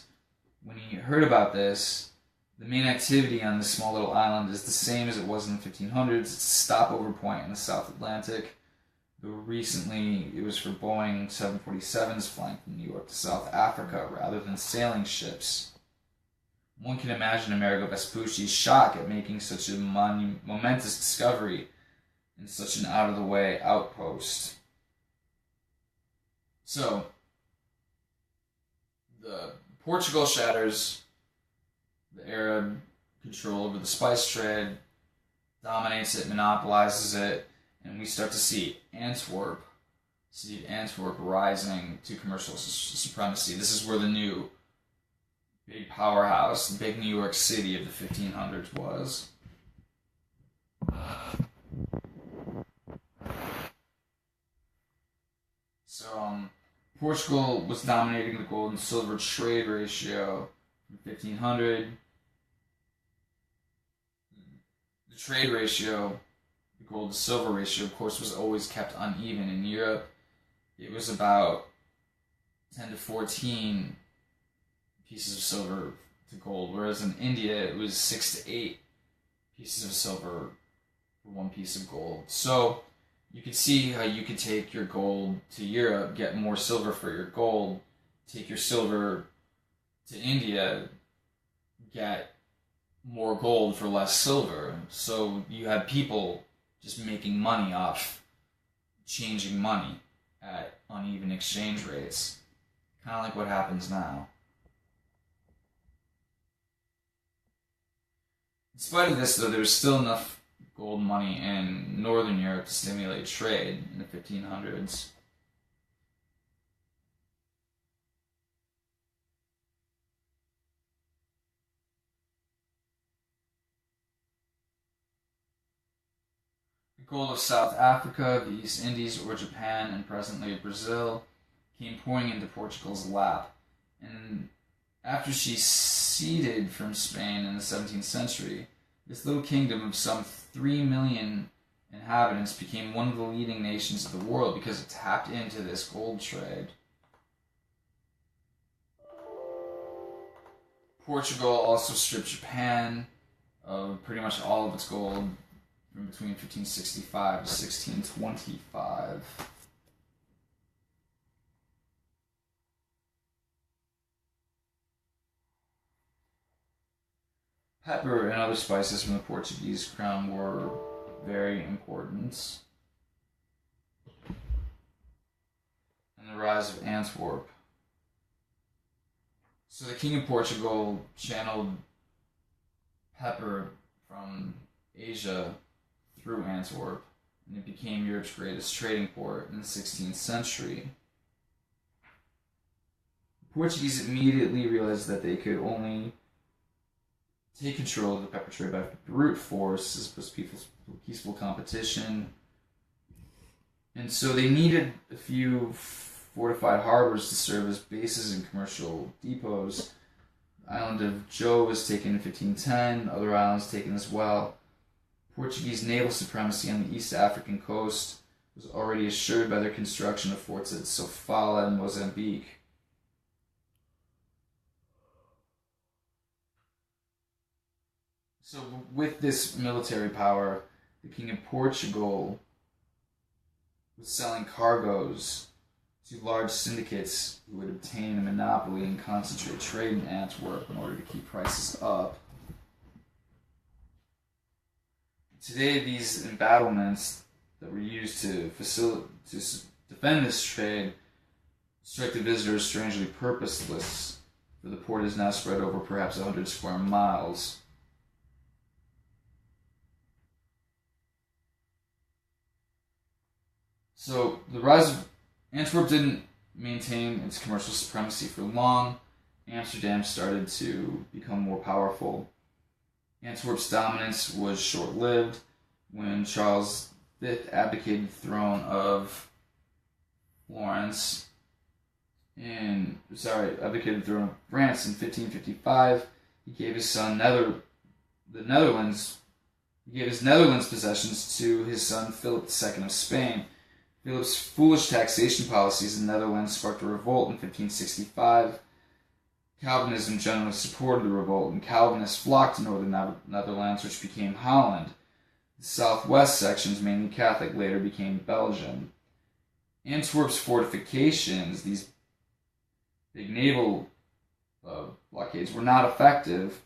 when he heard about this, the main activity on this small little island is the same as it was in the 1500s. It's a stopover point in the South Atlantic. Though recently it was for Boeing 747s flying from New York to South Africa rather than sailing ships. One can imagine Amerigo Vespucci's shock at making such a momentous discovery in such an out-of-the-way outpost. So, Portugal shatters the Arab control over the spice trade, dominates it, monopolizes it, and we start to see Antwerp, city of Antwerp, rising to commercial supremacy. This is where the new big powerhouse, the big New York City of the 1500s was. So, Portugal was dominating the gold and silver trade ratio from 1500. The trade ratio, the gold to silver ratio, of course, was always kept uneven. In Europe, it was about 10 to 14 pieces of silver to gold, whereas in India, it was 6 to 8 pieces of silver for one piece of gold. So, you could see how you could take your gold to Europe, get more silver for your gold, take your silver to India, get more gold for less silver. So you had people just making money off changing money at uneven exchange rates. Kind of like what happens now. In spite of this, though, there was still enough gold money in Northern Europe to stimulate trade in the 1500s. The gold of South Africa, the East Indies, or Japan, and presently Brazil, came pouring into Portugal's lap. And after she ceded from Spain in the 17th century, this little kingdom of some 3 million inhabitants became one of the leading nations of the world because it tapped into this gold trade. Portugal also stripped Japan of pretty much all of its gold from between 1565 to 1625. Pepper and other spices from the Portuguese crown were very important. and the rise of Antwerp. So the King of Portugal channeled pepper from Asia through Antwerp, and it became Europe's greatest trading port in the 16th century. The Portuguese immediately realized that they could only take control of the pepper trade by brute force as opposed to peaceful competition. And so they needed a few fortified harbors to serve as bases and commercial depots. The island of Joe was taken in 1510, other islands taken as well. Portuguese naval supremacy on the East African coast was already assured by their construction of forts at Sofala and Mozambique. So with this military power, the King of Portugal was selling cargoes to large syndicates who would obtain a monopoly and concentrate trade in Antwerp in order to keep prices up. Today, these embattlements that were used to defend this trade strike the visitor as strangely purposeless, for the port is now spread over perhaps 100 square miles. So the rise of Antwerp didn't maintain its commercial supremacy for long. Amsterdam started to become more powerful. Antwerp's dominance was short-lived when Charles V abdicated the throne of France in 1555. He gave his Netherlands possessions to his son Philip II of Spain. Philip's foolish taxation policies in the Netherlands sparked a revolt in 1565. Calvinism generally supported the revolt, and Calvinists flocked to northern Netherlands, which became Holland. The southwest sections, mainly Catholic, later became Belgium. Antwerp's fortifications, these big naval blockades, were not effective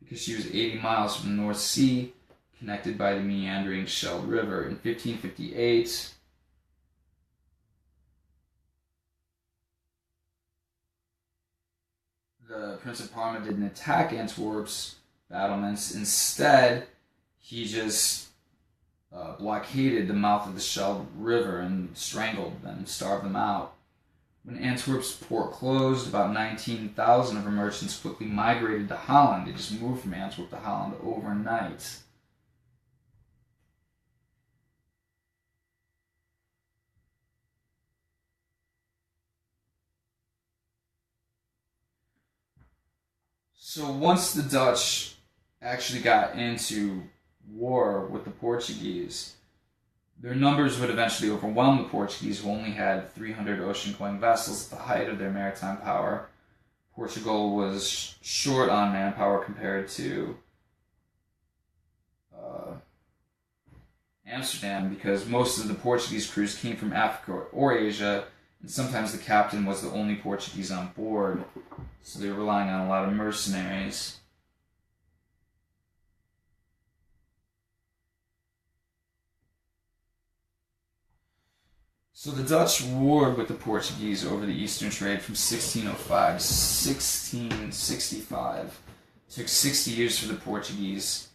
because she was 80 miles from the North Sea, connected by the meandering Scheldt River. In 1558, the Prince of Parma didn't attack Antwerp's battlements. Instead, he just blockaded the mouth of the Scheldt River and strangled them, starved them out. When Antwerp's port closed, about 19,000 of her merchants quickly migrated to Holland. They just moved from Antwerp to Holland overnight. So once the Dutch actually got into war with the Portuguese, their numbers would eventually overwhelm the Portuguese, who only had 300 ocean-going vessels at the height of their maritime power. Portugal was short on manpower compared to Amsterdam, because most of the Portuguese crews came from Africa or Asia, and sometimes the captain was the only Portuguese on board, so they were relying on a lot of mercenaries. So the Dutch warred with the Portuguese over the eastern trade from 1605 to 1665. It took 60 years for the Portuguese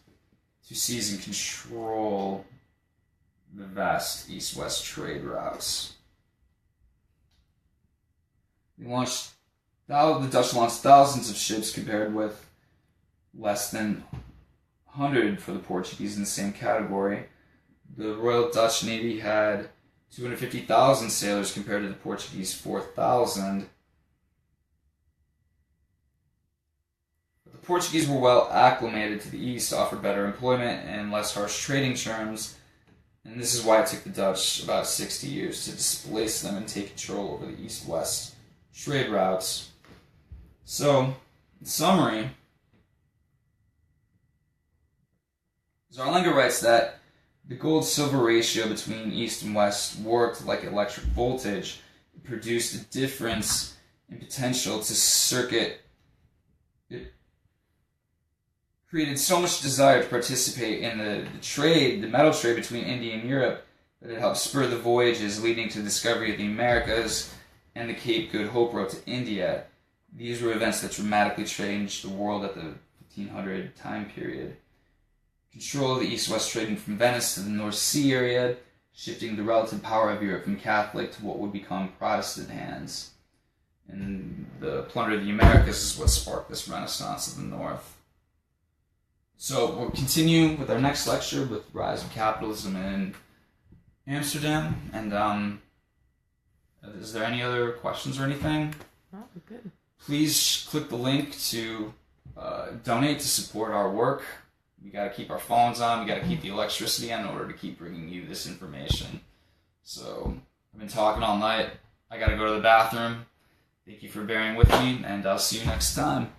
to seize and control the vast east-west trade routes. The Dutch launched thousands of ships compared with less than 100 for the Portuguese in the same category. The Royal Dutch Navy had 250,000 sailors compared to the Portuguese 4,000. But the Portuguese were well acclimated to the East, offered better employment and less harsh trading terms, and this is why it took the Dutch about 60 years to displace them and take control over the East-West trade routes. So, in summary, Zarlenga writes that the gold-silver ratio between East and West worked like electric voltage. It produced a difference in potential to circuit. It created so much desire to participate in the metal trade between India and Europe, that it helped spur the voyages leading to the discovery of the Americas and the Cape Good Hope Road to India. These were events that dramatically changed the world at the 1500 time period. Control of the east-west trading from Venice to the North Sea area, shifting the relative power of Europe from Catholic to what would become Protestant hands. And the plunder of the Americas is what sparked this renaissance of the North. So we'll continue with our next lecture with Rise of Capitalism in Amsterdam. And is there any other questions or anything? Oh, good. Please click the link to donate to support our work. We got to keep our phones on. We got to keep the electricity on in order to keep bringing you this information. So I've been talking all night. I got to go to the bathroom. Thank you for bearing with me, and I'll see you next time.